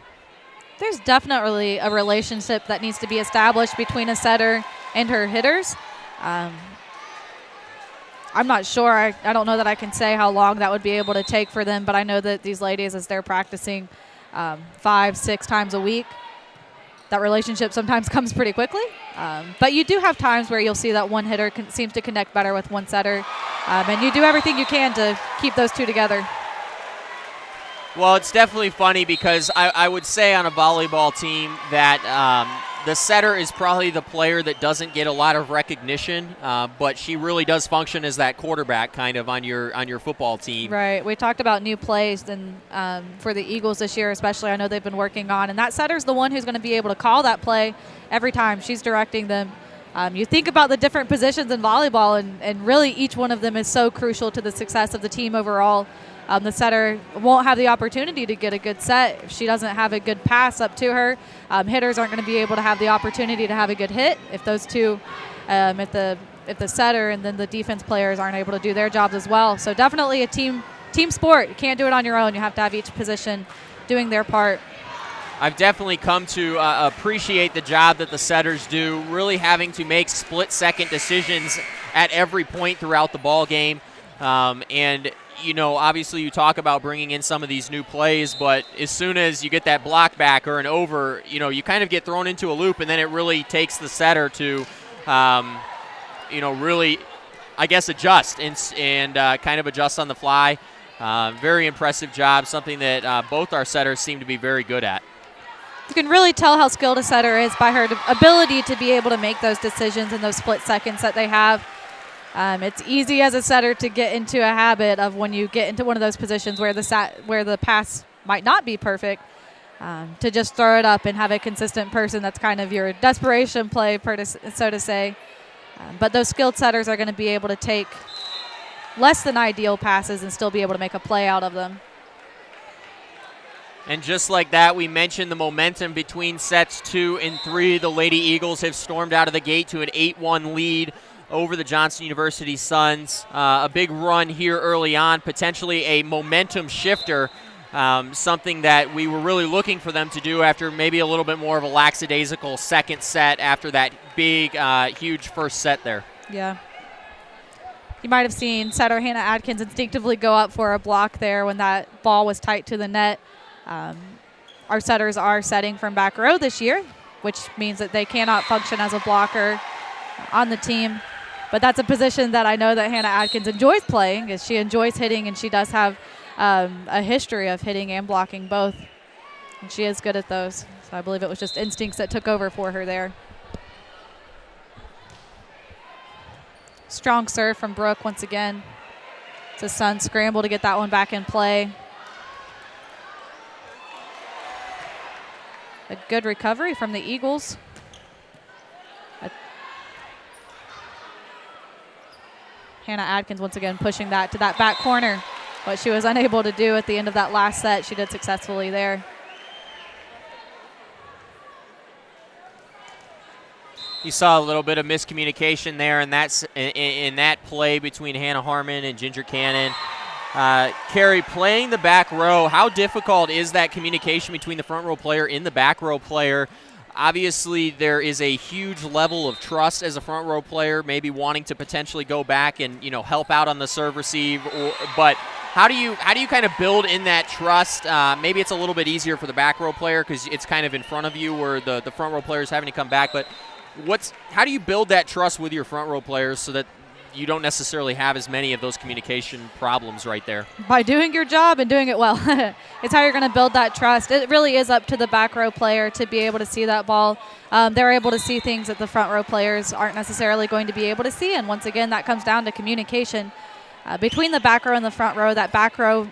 There's definitely a relationship that needs to be established between a setter and her hitters. I'm not sure. I don't know that I can say how long that would be able to take for them, but I know that these ladies, as they're practicing 5-6 times a week, that relationship sometimes comes pretty quickly. But you do have times where you'll see that one hitter seems to connect better with one setter, and you do everything you can to keep those two together. Well, it's definitely funny because I would say on a volleyball team that the setter is probably the player that doesn't get a lot of recognition, but she really does function as that quarterback kind of on your football team. Right. We talked about new plays and for the Eagles this year especially. I know they've been working on, and that setter's the one who's going to be able to call that play every time. She's directing them. You think about the different positions in volleyball, and really each one of them is so crucial to the success of the team overall. The setter won't have the opportunity to get a good set if she doesn't have a good pass up to her. Hitters aren't going to be able to have the opportunity to have a good hit if those two, if the setter and then the defense players aren't able to do their jobs as well. So definitely a team sport. You can't do it on your own. You have to have each position doing their part. I've definitely come to appreciate the job that the setters do, really having to make split-second decisions at every point throughout the ball game. And obviously you talk about bringing in some of these new plays, but as soon as you get that block back or an over, you kind of get thrown into a loop, and then it really takes the setter to, really, I guess, adjust and kind of adjust on the fly. Very impressive job, something that both our setters seem to be very good at. You can really tell how skilled a setter is by her ability to be able to make those decisions in those split seconds that they have. It's easy as a setter to get into a habit of when you get into one of those positions where the pass might not be perfect, to just throw it up and have a consistent person that's kind of your desperation play, so to say. But those skilled setters are going to be able to take less than ideal passes and still be able to make a play out of them. And just like that, we mentioned the momentum between sets 2 and 3. The Lady Eagles have stormed out of the gate to an 8-1 lead over the Johnson University Suns. A big run here early on, potentially a momentum shifter, something that we were really looking for them to do after maybe a little bit more of a lackadaisical second set after that big, huge first set there. Yeah. You might have seen setter Hannah Adkins instinctively go up for a block there when that ball was tight to the net. Our setters are setting from back row this year, which means that they cannot function as a blocker on the team. But that's a position that I know that Hannah Adkins enjoys playing, is she enjoys hitting, and she does have a history of hitting and blocking both. And she is good at those. So I believe it was just instincts that took over for her there. Strong serve from Brooke once again. It's a Sun scramble to get that one back in play. A good recovery from the Eagles. Hannah Adkins once again pushing that to that back corner. What she was unable to do at the end of that last set, she did successfully there. You saw a little bit of miscommunication there in that play between Hannah Harmon and Ginger Cannon. Carrie, playing the back row, how difficult is that communication between the front row player and the back row player? Obviously, there is a huge level of trust as a front row player, maybe wanting to potentially go back and help out on the serve receive. But how do you kind of build in that trust? Maybe it's a little bit easier for the back row player because it's kind of in front of you, where the front row player is having to come back. But how do you build that trust with your front row players so that you don't necessarily have as many of those communication problems right there? By doing your job and doing it well. It's how you're going to build that trust. It really is up to the back row player to be able to see that ball. They're able to see things that the front row players aren't necessarily going to be able to see. And once again, that comes down to communication. Between the back row and the front row, that back row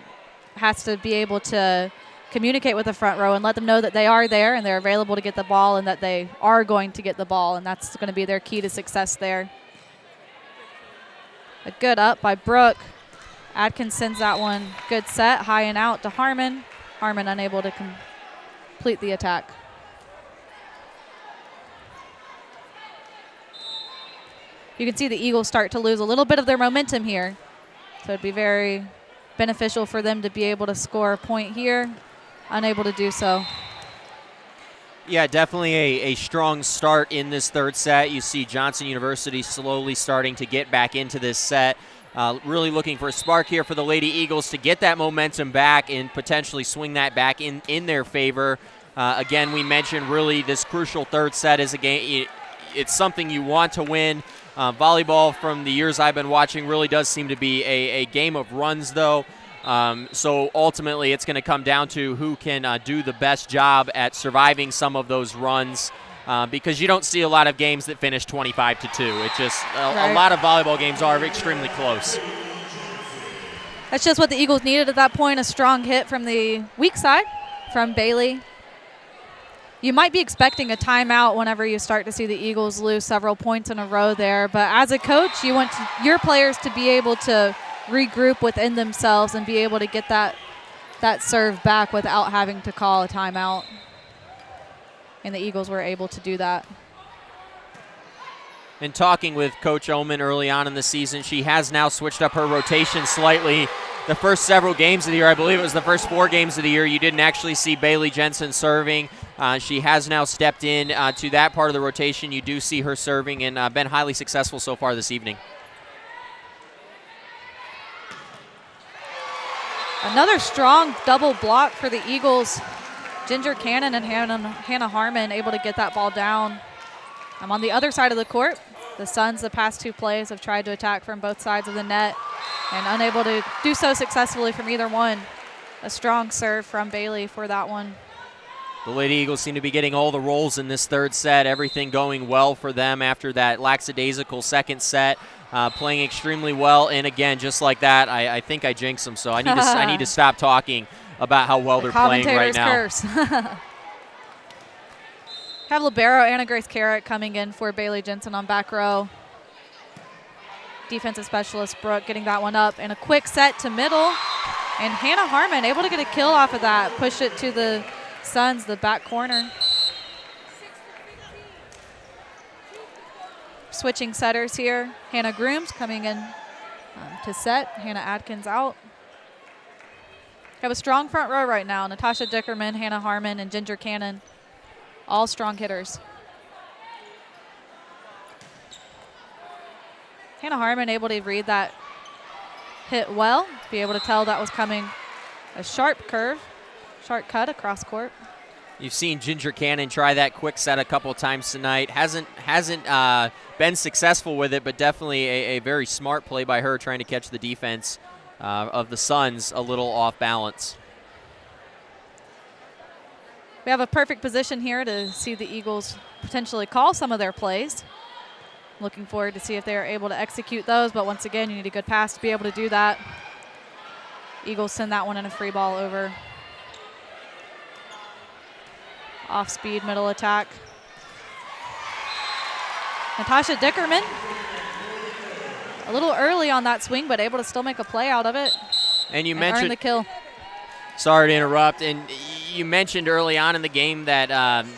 has to be able to communicate with the front row and let them know that they are there and they're available to get the ball and that they are going to get the ball. And that's going to be their key to success there. A good up by Brooke. Adkins sends that one. Good set, high and out to Harmon. Harmon unable to complete the attack. You can see the Eagles start to lose a little bit of their momentum here. So it'd be very beneficial for them to be able to score a point here. Unable to do so. Yeah, definitely a strong start in this third set. You see Johnson University slowly starting to get back into this set. Really looking for a spark here for the Lady Eagles to get that momentum back and potentially swing that back in their favor. Again, we mentioned really this crucial third set is a game. It's something you want to win. Volleyball, from the years I've been watching, really does seem to be a game of runs, though. So ultimately, it's going to come down to who can do the best job at surviving some of those runs, because you don't see a lot of games that finish 25-2. It's just a lot of volleyball games are extremely close. That's just what the Eagles needed at that point, a strong hit from the weak side from Bailey. You might be expecting a timeout whenever you start to see the Eagles lose several points in a row there, but as a coach, you want your players to be able to regroup within themselves and be able to get that serve back without having to call a timeout. And the Eagles were able to do that. And talking with Coach Oman early on in the season, she has now switched up her rotation slightly. The first several games of the year, I believe it was the first 4 games of the year, you didn't actually see Bailey Jensen serving. She has now stepped in to that part of the rotation. You do see her serving and been highly successful so far this evening. Another strong double block for the Eagles. Ginger Cannon and Hannah Harmon able to get that ball down. I'm on the other side of the court. The Suns, the past 2 plays, have tried to attack from both sides of the net and unable to do so successfully from either one. A strong serve from Bailey for that one. The Lady Eagles seem to be getting all the rolls in this third set. Everything going well for them after that lackadaisical second set. Playing extremely well, and again, just like that, I think I jinxed them, so I need to stop talking about how well they're playing right now. Curse. Have libero Anna Grace Carrick coming in for Bailey Jensen on back row. Defensive specialist Brooke getting that one up, and a quick set to middle, and Hannah Harmon able to get a kill off of that, push it to the Suns, the back corner. Switching setters here. Hannah Grooms coming in to set. Hannah Adkins out. Have a strong front row right now. Natasha Dickerman, Hannah Harmon, and Ginger Cannon. All strong hitters. Hannah Harmon able to read that hit well. Be able to tell that was coming a sharp curve, sharp cut across court. You've seen Ginger Cannon try that quick set a couple of times tonight. Hasn't been successful with it, but definitely a very smart play by her trying to catch the defense of the Suns a little off balance. We have a perfect position here to see the Eagles potentially call some of their plays. Looking forward to see if they are able to execute those, but once again, you need a good pass to be able to do that. Eagles send that one in a free ball over. Off speed, middle attack. Natasha Dickerman, a little early on that swing, but able to still make a play out of it. And you and mentioned earn the kill. Sorry to interrupt. And you mentioned early on in the game that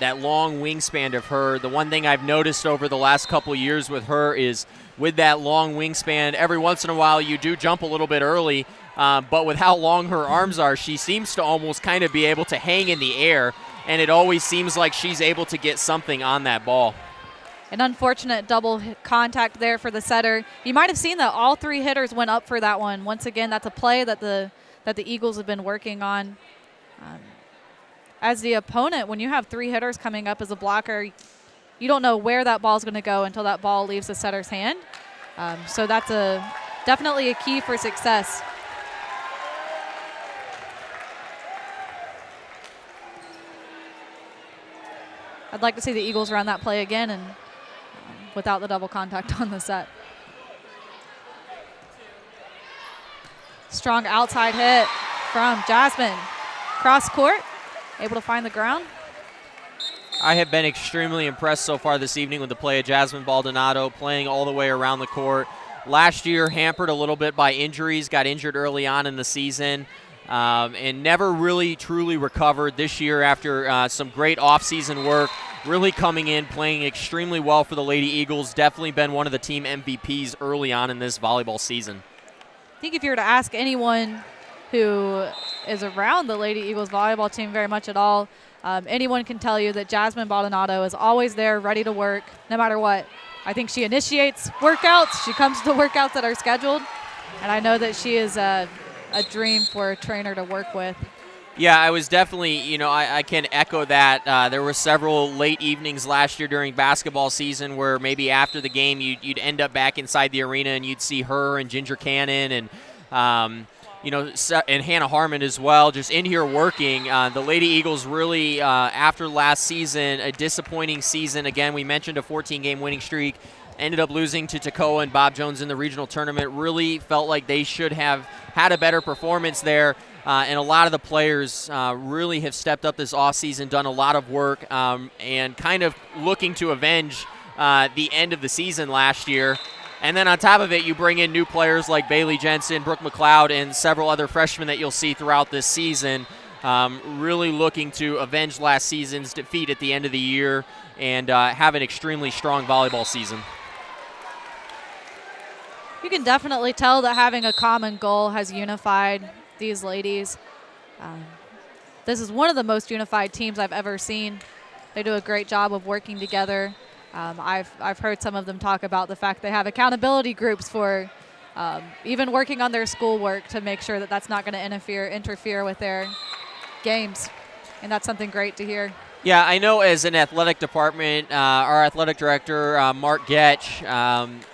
that long wingspan of her. The one thing I've noticed over the last couple of years with her is with that long wingspan, every once in a while you do jump a little bit early. but with how long her arms are, she seems to almost kind of be able to hang in the air, and it always seems like she's able to get something on that ball. An unfortunate double contact there for the setter. You might have seen that all 3 hitters went up for that one. Once again, that's a play that the Eagles have been working on. As the opponent, when you have 3 hitters coming up as a blocker, you don't know where that ball is going to go until that ball leaves the setter's hand. So that's definitely a key for success. I'd like to see the Eagles run that play again and without the double contact on the set. Strong outside hit from Jasmine. Cross court, able to find the ground. I have been extremely impressed so far this evening with the play of Jasmine Baldonado, playing all the way around the court. Last year, hampered a little bit by injuries, got injured early on in the season, and never really truly recovered. This year, after some great offseason work, really coming in, playing extremely well for the Lady Eagles. Definitely been one of the team MVPs early on in this volleyball season. I think if you were to ask anyone who is around the Lady Eagles volleyball team very much at all, anyone can tell you that Jasmine Baldonado is always there, ready to work, no matter what. I think she initiates workouts. She comes to workouts that are scheduled, and I know that she is a dream for a trainer to work with. Yeah, I was definitely, I can echo that. There were several late evenings last year during basketball season where maybe after the game you'd end up back inside the arena and you'd see her and Ginger Cannon and, and Hannah Harmon as well, just in here working. The Lady Eagles really, after last season, a disappointing season. Again, we mentioned a 14-game winning streak. Ended up losing to Toccoa and Bob Jones in the regional tournament. Really felt like they should have had a better performance there. And a lot of the players really have stepped up this offseason, done a lot of work, and kind of looking to avenge the end of the season last year. And then on top of it, you bring in new players like Bailey Jensen, Brooke McLeod, and several other freshmen that you'll see throughout this season, really looking to avenge last season's defeat at the end of the year and have an extremely strong volleyball season. You can definitely tell that having a common goal has unified these ladies. This is one of the most unified teams I've ever seen. They do a great job of working together. I've heard some of them talk about the fact they have accountability groups for even working on their schoolwork to make sure that that's not going to interfere with their games, and that's something great to hear. Yeah, I know as an athletic department, our athletic director, Mark Getch,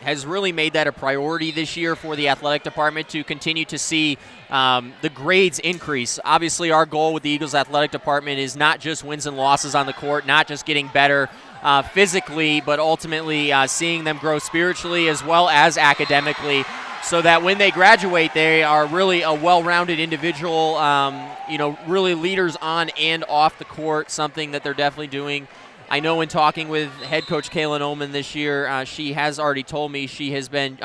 has really made that a priority this year for the athletic department to continue to see the grades increase. Obviously, our goal with the Eagles athletic department is not just wins and losses on the court, not just getting better physically, but ultimately seeing them grow spiritually as well as academically, so that when they graduate, they are really a well-rounded individual, really leaders on and off the court, something that they're definitely doing. I know in talking with head coach Kaylin Ullman this year, she has already told me she has been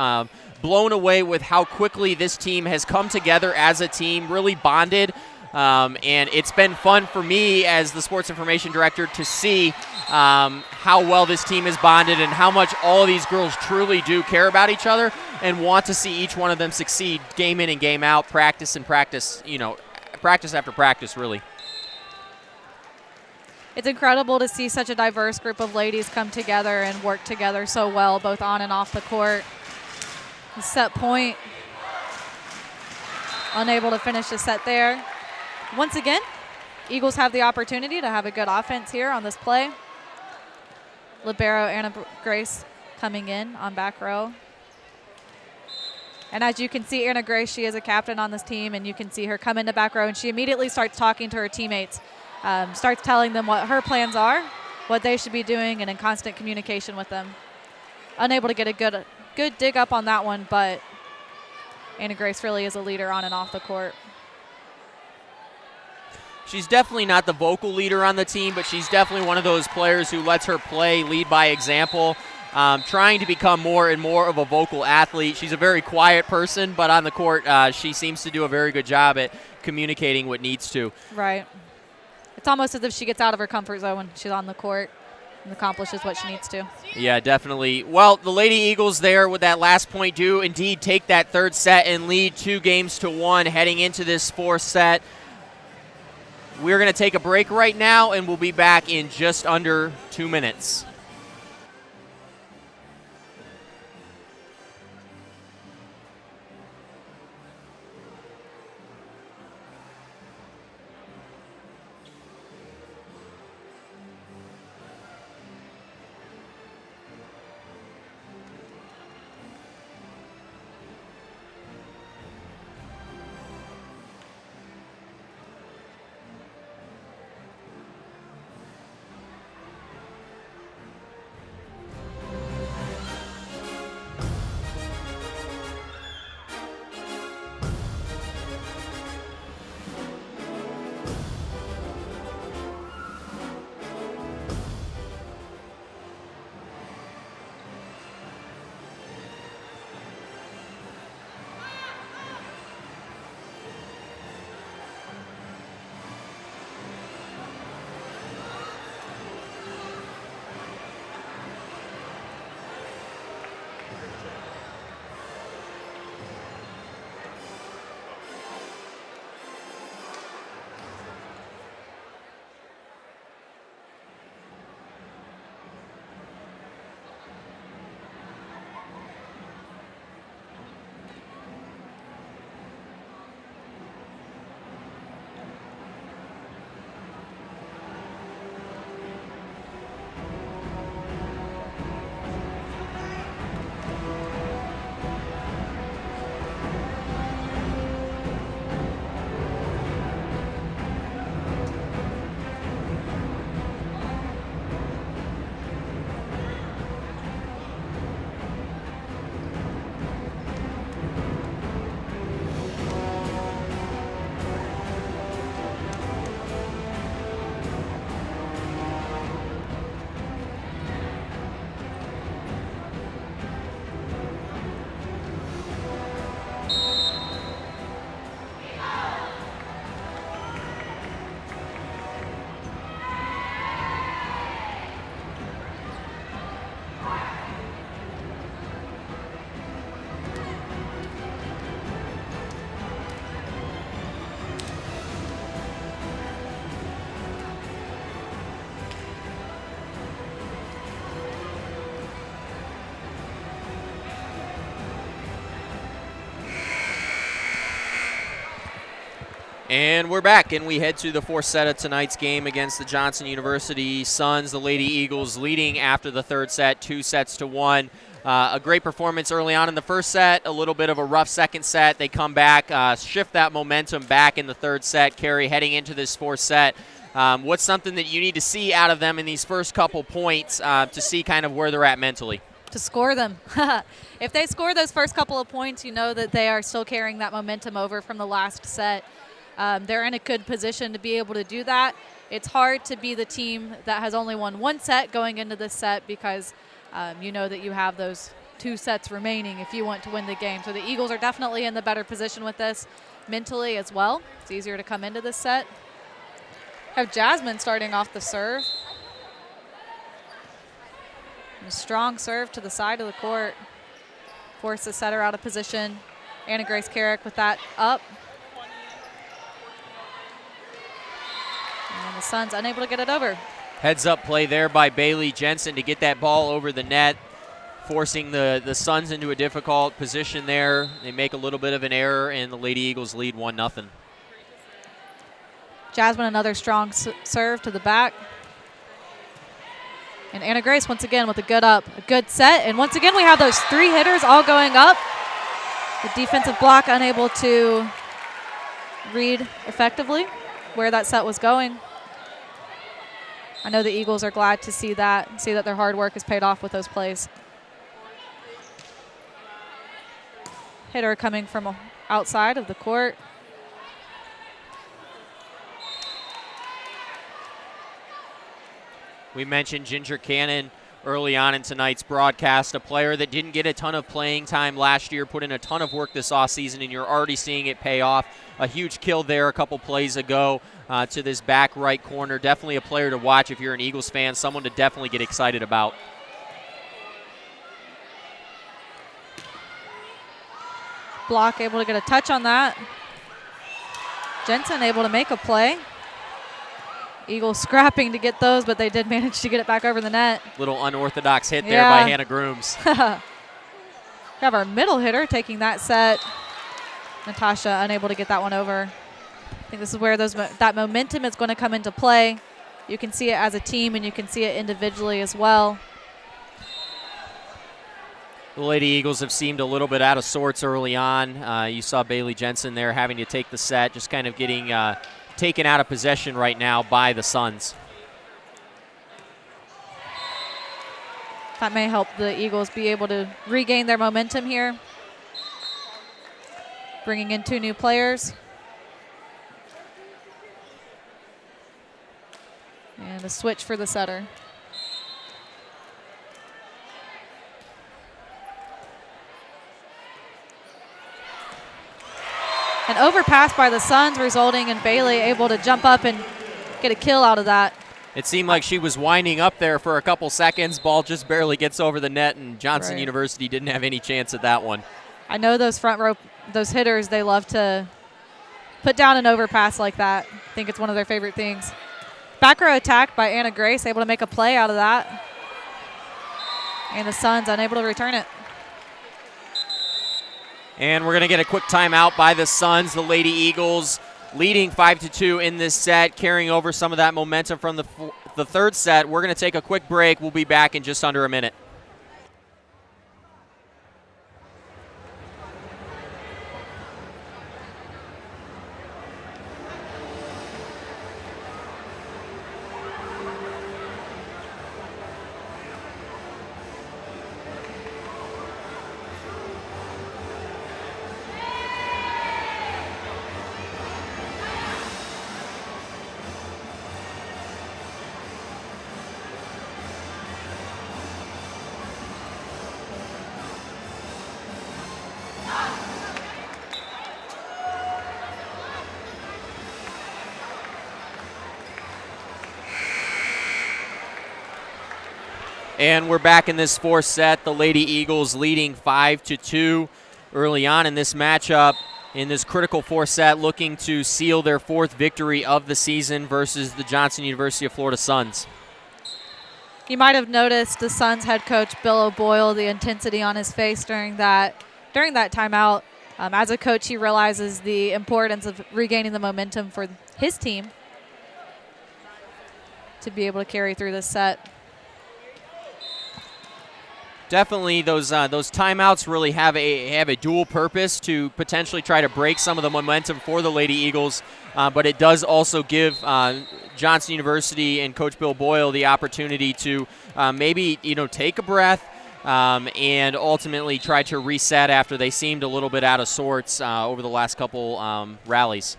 blown away with how quickly this team has come together as a team, really bonded. And it's been fun for me as the sports information director to see how well this team is bonded and how much all of these girls truly do care about each other and want to see each one of them succeed game in and game out, practice after practice, really. It's incredible to see such a diverse group of ladies come together and work together so well, both on and off the court. The set point, unable to finish the set there. Once again, Eagles have the opportunity to have a good offense here on this play. Libero Anna Grace coming in on back row. And as you can see, Anna Grace, she is a captain on this team, and you can see her come into back row, and she immediately starts talking to her teammates, starts telling them what her plans are, what they should be doing, and in constant communication with them. Unable to get a good dig up on that one, but Anna Grace really is a leader on and off the court. She's definitely not the vocal leader on the team, but she's definitely one of those players who lets her play lead by example, trying to become more and more of a vocal athlete. She's a very quiet person, but on the court, she seems to do a very good job at communicating what needs to. Right. It's almost as if she gets out of her comfort zone when she's on the court. and accomplishes what she needs to. Yeah, definitely. Well, the Lady Eagles there with that last point do indeed take that third set and lead 2-1 heading into this fourth set. We're going to take a break right now, and we'll be back in just under 2 minutes. And we're back, and we head to the fourth set of tonight's game against the Johnson University Suns. The Lady Eagles leading after the third set, 2-1. A great performance early on in the first set, a little bit of a rough second set. They come back, shift that momentum back in the third set. Carrie, heading into this fourth set, what's something that you need to see out of them in these first couple points to see kind of where they're at mentally? To score them. If they score those first couple of points, you know that they are still carrying that momentum over from the last set. They're in a good position to be able to do that. It's hard to be the team that has only won one set going into this set because you know that you have those 2 sets remaining if you want to win the game. So the Eagles are definitely in the better position with this mentally as well. It's easier to come into this set. Have Jasmine starting off the serve. And a strong serve to the side of the court. Force the setter out of position. Anna Grace Carrick with that up. And the Suns unable to get it over. Heads up play there by Bailey Jensen to get that ball over the net, forcing the Suns into a difficult position there. They make a little bit of an error, and the Lady Eagles lead 1-0. Jasmine, another strong serve to the back. And Anna Grace once again with a good up, a good set. And once again we have those 3 hitters all going up. The defensive block unable to read effectively where that set was going. I know the Eagles are glad to see that their hard work is paid off with those plays. Hitter coming from outside of the court. We mentioned Ginger Cannon early on in tonight's broadcast. A player that didn't get a ton of playing time last year, put in a ton of work this offseason, and you're already seeing it pay off. A huge kill there a couple plays ago to this back right corner. Definitely a player to watch if you're an Eagles fan, someone to definitely get excited about. Block able to get a touch on that. Jensen able to make a play. Eagles scrapping to get those, but they did manage to get it back over the net. Little unorthodox hit there by Hannah Grooms. Have our middle hitter taking that set. Natasha unable to get that one over. I think this is where that momentum is going to come into play. You can see it as a team, and you can see it individually as well. The Lady Eagles have seemed a little bit out of sorts early on. You saw Bailey Jensen there having to take the set, just kind of getting taken out of possession right now by the Suns. That may help the Eagles be able to regain their momentum here. Bringing in 2 new players. And a switch for the setter. An overpass by the Suns, resulting in Bailey able to jump up and get a kill out of that. It seemed like she was winding up there for a couple seconds. Ball just barely gets over the net, and Johnson University didn't have any chance at that one. I know those front row, those hitters, they love to put down an overpass like that. I think it's one of their favorite things. Back row attack by Anna Grace, able to make a play out of that. And the Suns unable to return it. And we're going to get a quick timeout by the Suns. The Lady Eagles leading 5-2 in this set, carrying over some of that momentum from the third set. We're going to take a quick break. We'll be back in just under a minute. And we're back in this fourth set. The Lady Eagles leading 5-2 early on in this matchup. In this critical fourth set, looking to seal their 4th victory of the season versus the Johnson University of Florida Suns. You might have noticed the Suns head coach Bill O'Boyle, the intensity on his face during that timeout. As a coach, he realizes the importance of regaining the momentum for his team to be able to carry through this set. Definitely, those timeouts really have a dual purpose to potentially try to break some of the momentum for the Lady Eagles, but it does also give Johnson University and Coach Bill Boyle the opportunity to maybe take a breath and ultimately try to reset after they seemed a little bit out of sorts over the last couple rallies.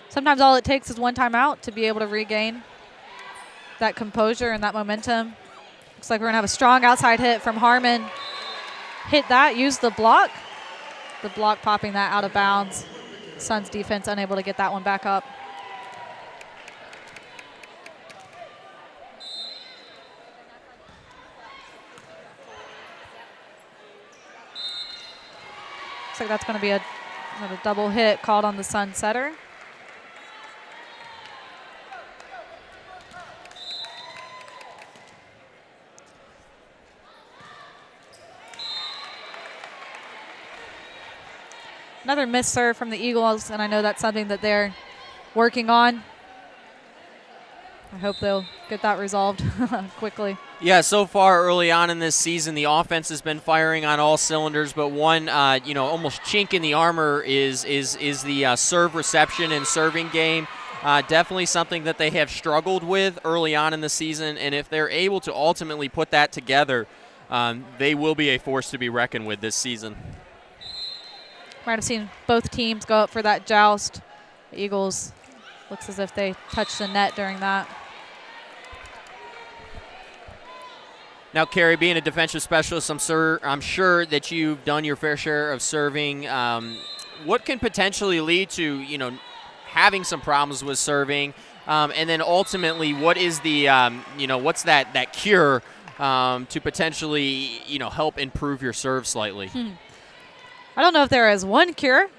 Sometimes all it takes is one timeout to be able to regain that composure and that momentum. Looks like we're going to have a strong outside hit from Harmon. Hit that, use the block. The block popping that out of bounds. Suns defense unable to get that one back up. Looks like that's going to be another double hit called on the Sun setter. Another missed serve from the Eagles, and I know that's something that they're working on. I hope they'll get that resolved quickly. Yeah, so far early on in this season, the offense has been firing on all cylinders, but one, almost chink in the armor is the serve reception and serving game. Definitely something that they have struggled with early on in the season, and if they're able to ultimately put that together, they will be a force to be reckoned with this season. Might have seen both teams go up for that joust. The Eagles looks as if they touched the net during that. Now, Carrie, being a defensive specialist, I'm sure that you've done your fair share of serving. What can potentially lead to, having some problems with serving? And then ultimately, what is the, what's that cure to potentially, help improve your serve slightly? I don't know if there is one cure,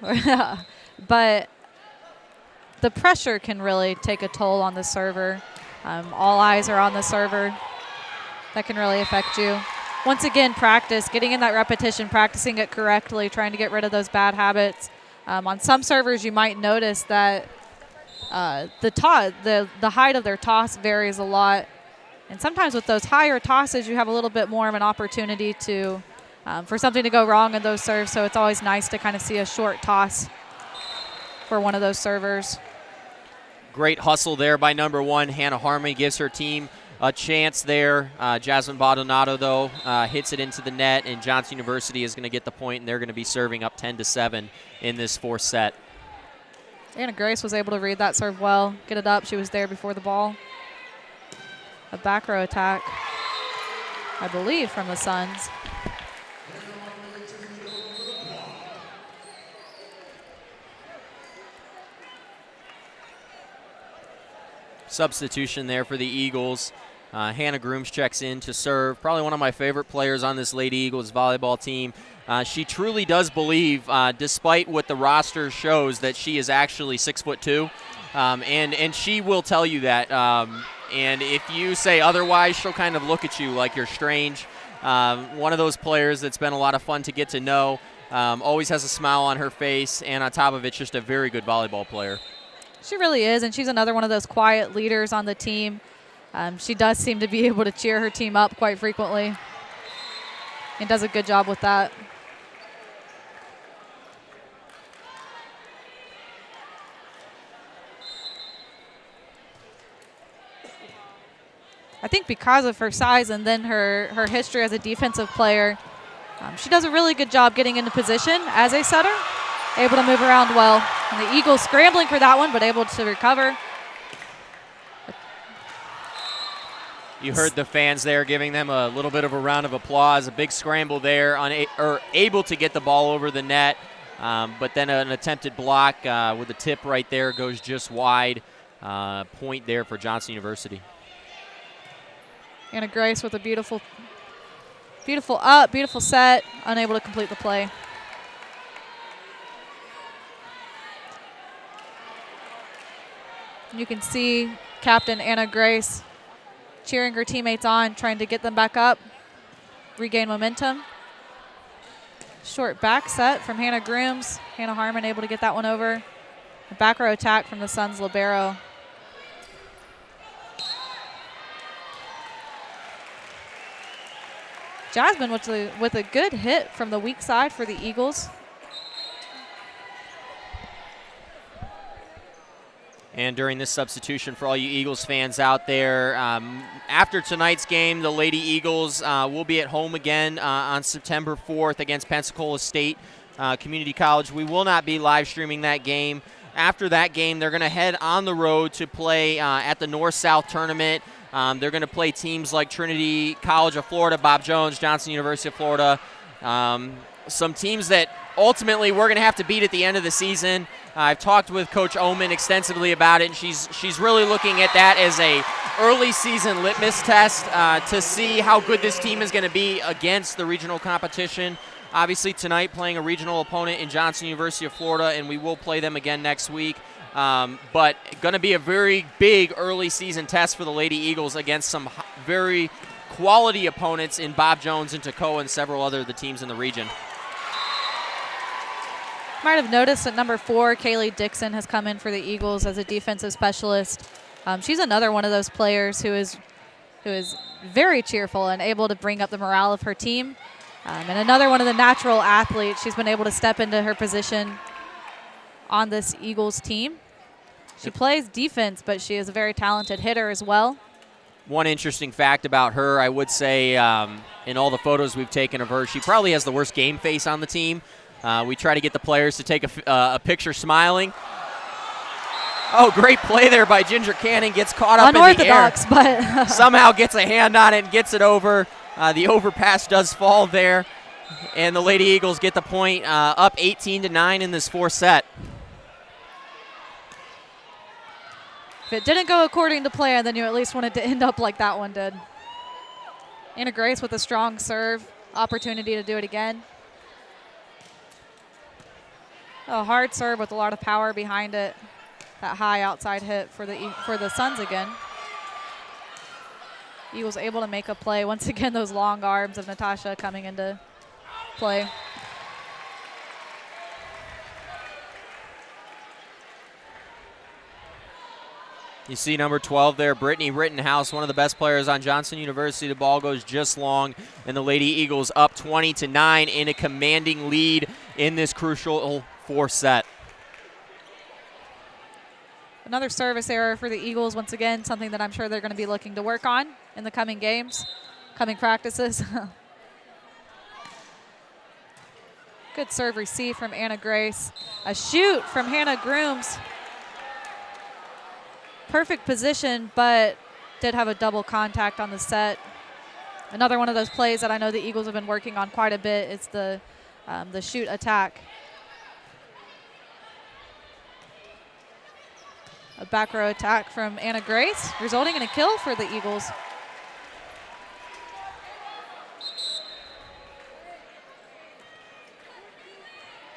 but the pressure can really take a toll on the server. All eyes are on the server. That can really affect you. Once again, practice, getting in that repetition, practicing it correctly, trying to get rid of those bad habits. On some servers, you might notice that the height of their toss varies a lot. And sometimes with those higher tosses, you have a little bit more of an opportunity to for something to go wrong in those serves. So it's always nice to kind of see a short toss for one of those servers. Great hustle there by number 1. Hannah Harmon gives her team a chance there. Jasmine Baldonado, though, hits it into the net, and Johnson University is going to get the point, and they're going to be serving up 10-7 in this 4th set. Anna Grace was able to read that serve well, get it up. She was there before the ball. A back row attack, I believe, from the Suns. Substitution there for the Eagles. Hannah Grooms checks in to serve. Probably one of my favorite players on this Lady Eagles volleyball team. She truly does believe, despite what the roster shows, that she is actually 6'2", and she will tell you that. And if you say otherwise, she'll kind of look at you like you're strange. One of those players that's been a lot of fun to get to know. Always has a smile on her face, and on top of it, just a very good volleyball player. She really is, and she's another one of those quiet leaders on the team. She does seem to be able to cheer her team up quite frequently and does a good job with that. I think because of her size and then her history as a defensive player, she does a really good job getting into position as a setter, able to move around well. And the Eagles scrambling for that one, but able to recover. You heard the fans there giving them a little bit of a round of applause. A big scramble there, able to get the ball over the net, but then an attempted block with the tip right there goes just wide. Point there for Johnson University. Anna Grace with a beautiful up, beautiful set, unable to complete the play. You can see Captain Anna Grace cheering her teammates on, trying to get them back up, regain momentum. Short back set from Hannah Grooms. Hannah Harmon able to get that one over. A back row attack from the Suns libero. Jasmine with a good hit from the weak side for the Eagles. And during this substitution, for all you Eagles fans out there, after tonight's game, the Lady Eagles will be at home again on September 4th against Pensacola State Community College. We will not be live streaming that game. After that game, they're going to head on the road to play at the North-South Tournament. They're going to play teams like Trinity College of Florida, Bob Jones, Johnson University of Florida. Some teams that ultimately we're going to have to beat at the end of the season. I've talked with Coach Oman extensively about it, and she's really looking at that as a early season litmus test to see how good this team is going to be against the regional competition. Obviously tonight playing a regional opponent in Johnson University of Florida, and we will play them again next week. But going to be a very big early season test for the Lady Eagles against some very quality opponents in Bob Jones and Toccoa and several other of the teams in the region. Might have noticed that number 4, Kaylee Dixon, has come in for the Eagles as a defensive specialist. She's another one of those players who is very cheerful and able to bring up the morale of her team. And another one of the natural athletes. She's been able to step into her position on this Eagles team. She plays defense, but she is a very talented hitter as well. One interesting fact about her, I would say, in all the photos we've taken of her, she probably has the worst game face on the team. We try to get the players to take a picture smiling. Oh, great play there by Ginger Cannon. Gets caught up in the air. Unorthodox, but somehow gets a hand on it and gets it over. The overpass does fall there, and the Lady Eagles get the point, up 18-9 in this fourth set. If it didn't go according to plan, then you at least wanted to end up like that one did. Anna Grace with a strong serve, opportunity to do it again. A hard serve with a lot of power behind it. That high outside hit for the Suns again. Eagles able to make a play. Once again, those long arms of Natasha coming into play. You see number 12 there, Brittany Rittenhouse, one of the best players on Johnson University. The ball goes just long, and the Lady Eagles up 20-9 in a commanding lead in this crucial fourth set. Another service error for the Eagles, once again, something that I'm sure they're going to be looking to work on in the coming games, coming practices. Good serve receive from Anna Grace. A shoot from Hannah Grooms. Perfect position, but did have a double contact on the set. Another one of those plays that I know the Eagles have been working on quite a bit is the shoot attack. A back row attack from Anna Grace, resulting in a kill for the Eagles.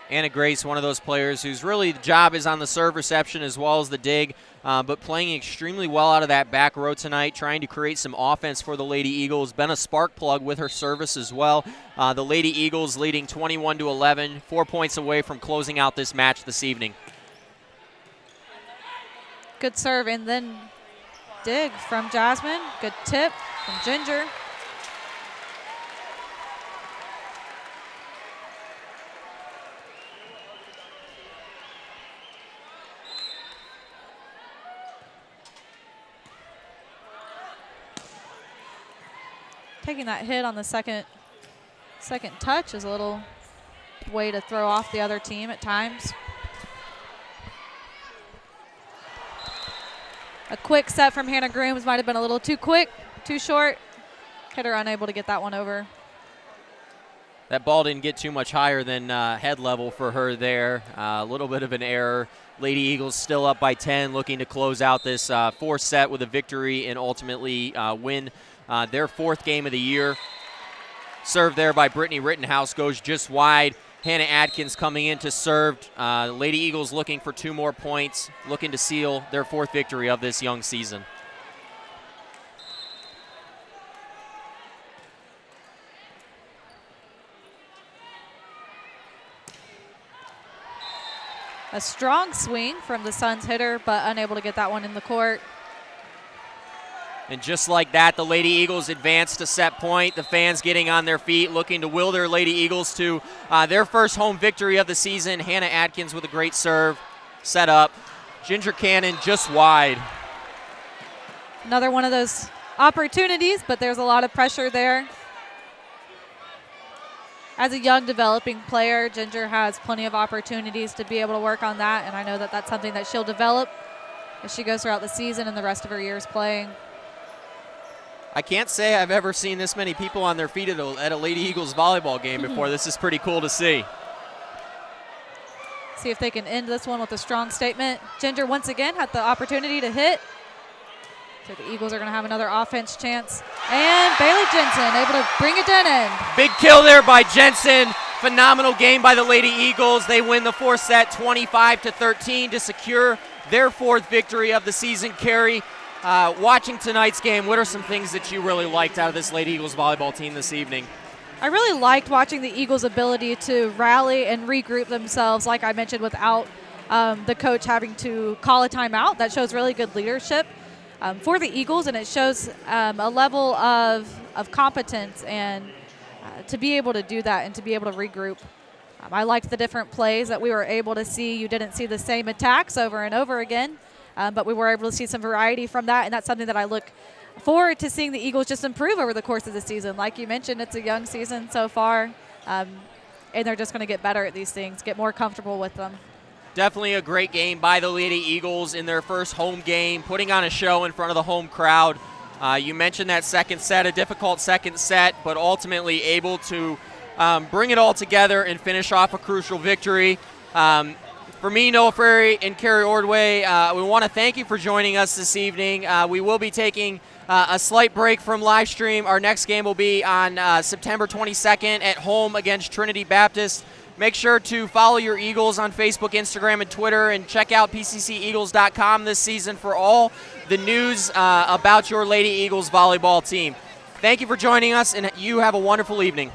Anna Grace, one of those players whose really job is on the serve reception as well as the dig, but playing extremely well out of that back row tonight, trying to create some offense for the Lady Eagles. Been a spark plug with her service as well. The Lady Eagles leading 21-11, 4 points away from closing out this match this evening. Good serve and then dig from Jasmine. Good tip from Ginger. Taking that hit on the second touch is a little way to throw off the other team at times. A quick set from Hannah Grooms might have been a little too quick, too short. Hitter unable to get that one over. That ball didn't get too much higher than head level for her there. A little bit of an error. Lady Eagles still up by 10, looking to close out this fourth set with a victory and ultimately win their fourth game of the year. Served there by Brittany Rittenhouse goes just wide. Hannah Adkins coming in to serve. Lady Eagles looking for 2 more points, looking to seal their fourth victory of this young season. A strong swing from the Suns hitter, but unable to get that one in the court. And just like that, the Lady Eagles advance to set point. The fans getting on their feet, looking to will their Lady Eagles to their first home victory of the season. Hannah Adkins with a great serve, set up. Ginger Cannon just wide. Another one of those opportunities, but there's a lot of pressure there. As a young developing player, Ginger has plenty of opportunities to be able to work on that, and I know that that's something that she'll develop as she goes throughout the season and the rest of her years playing. I can't say I've ever seen this many people on their feet at a Lady Eagles volleyball game before. This is pretty cool to see. See if they can end this one with a strong statement. Ginger once again had the opportunity to hit. So the Eagles are going to have another offense chance. And Bailey Jensen able to bring it in. Big kill there by Jensen. Phenomenal game by the Lady Eagles. They win the fourth set 25-13 to secure their fourth victory of the season. Carrie, watching tonight's game, what are some things that you really liked out of this Lady Eagles volleyball team this evening? I really liked watching the Eagles' ability to rally and regroup themselves, like I mentioned, without the coach having to call a timeout. That shows really good leadership for the Eagles, and it shows a level of competence and to be able to do that and to be able to regroup. I liked the different plays that we were able to see. You didn't see the same attacks over and over again, but we were able to see some variety from that, and that's something that I look forward to seeing the Eagles just improve over the course of the season. Like you mentioned, it's a young season so far, and they're just going to get better at these things, get more comfortable with them. Definitely a great game by the Lady Eagles in their first home game, putting on a show in front of the home crowd. You mentioned that second set, a difficult second set, but ultimately able to bring it all together and finish off a crucial victory. For me, Noah Frary and Carrie Ordway, we want to thank you for joining us this evening. We will be taking a slight break from live stream. Our next game will be on September 22nd at home against Trinity Baptist. Make sure to follow your Eagles on Facebook, Instagram, and Twitter, and check out pcceagles.com this season for all the news about your Lady Eagles volleyball team. Thank you for joining us, and you have a wonderful evening.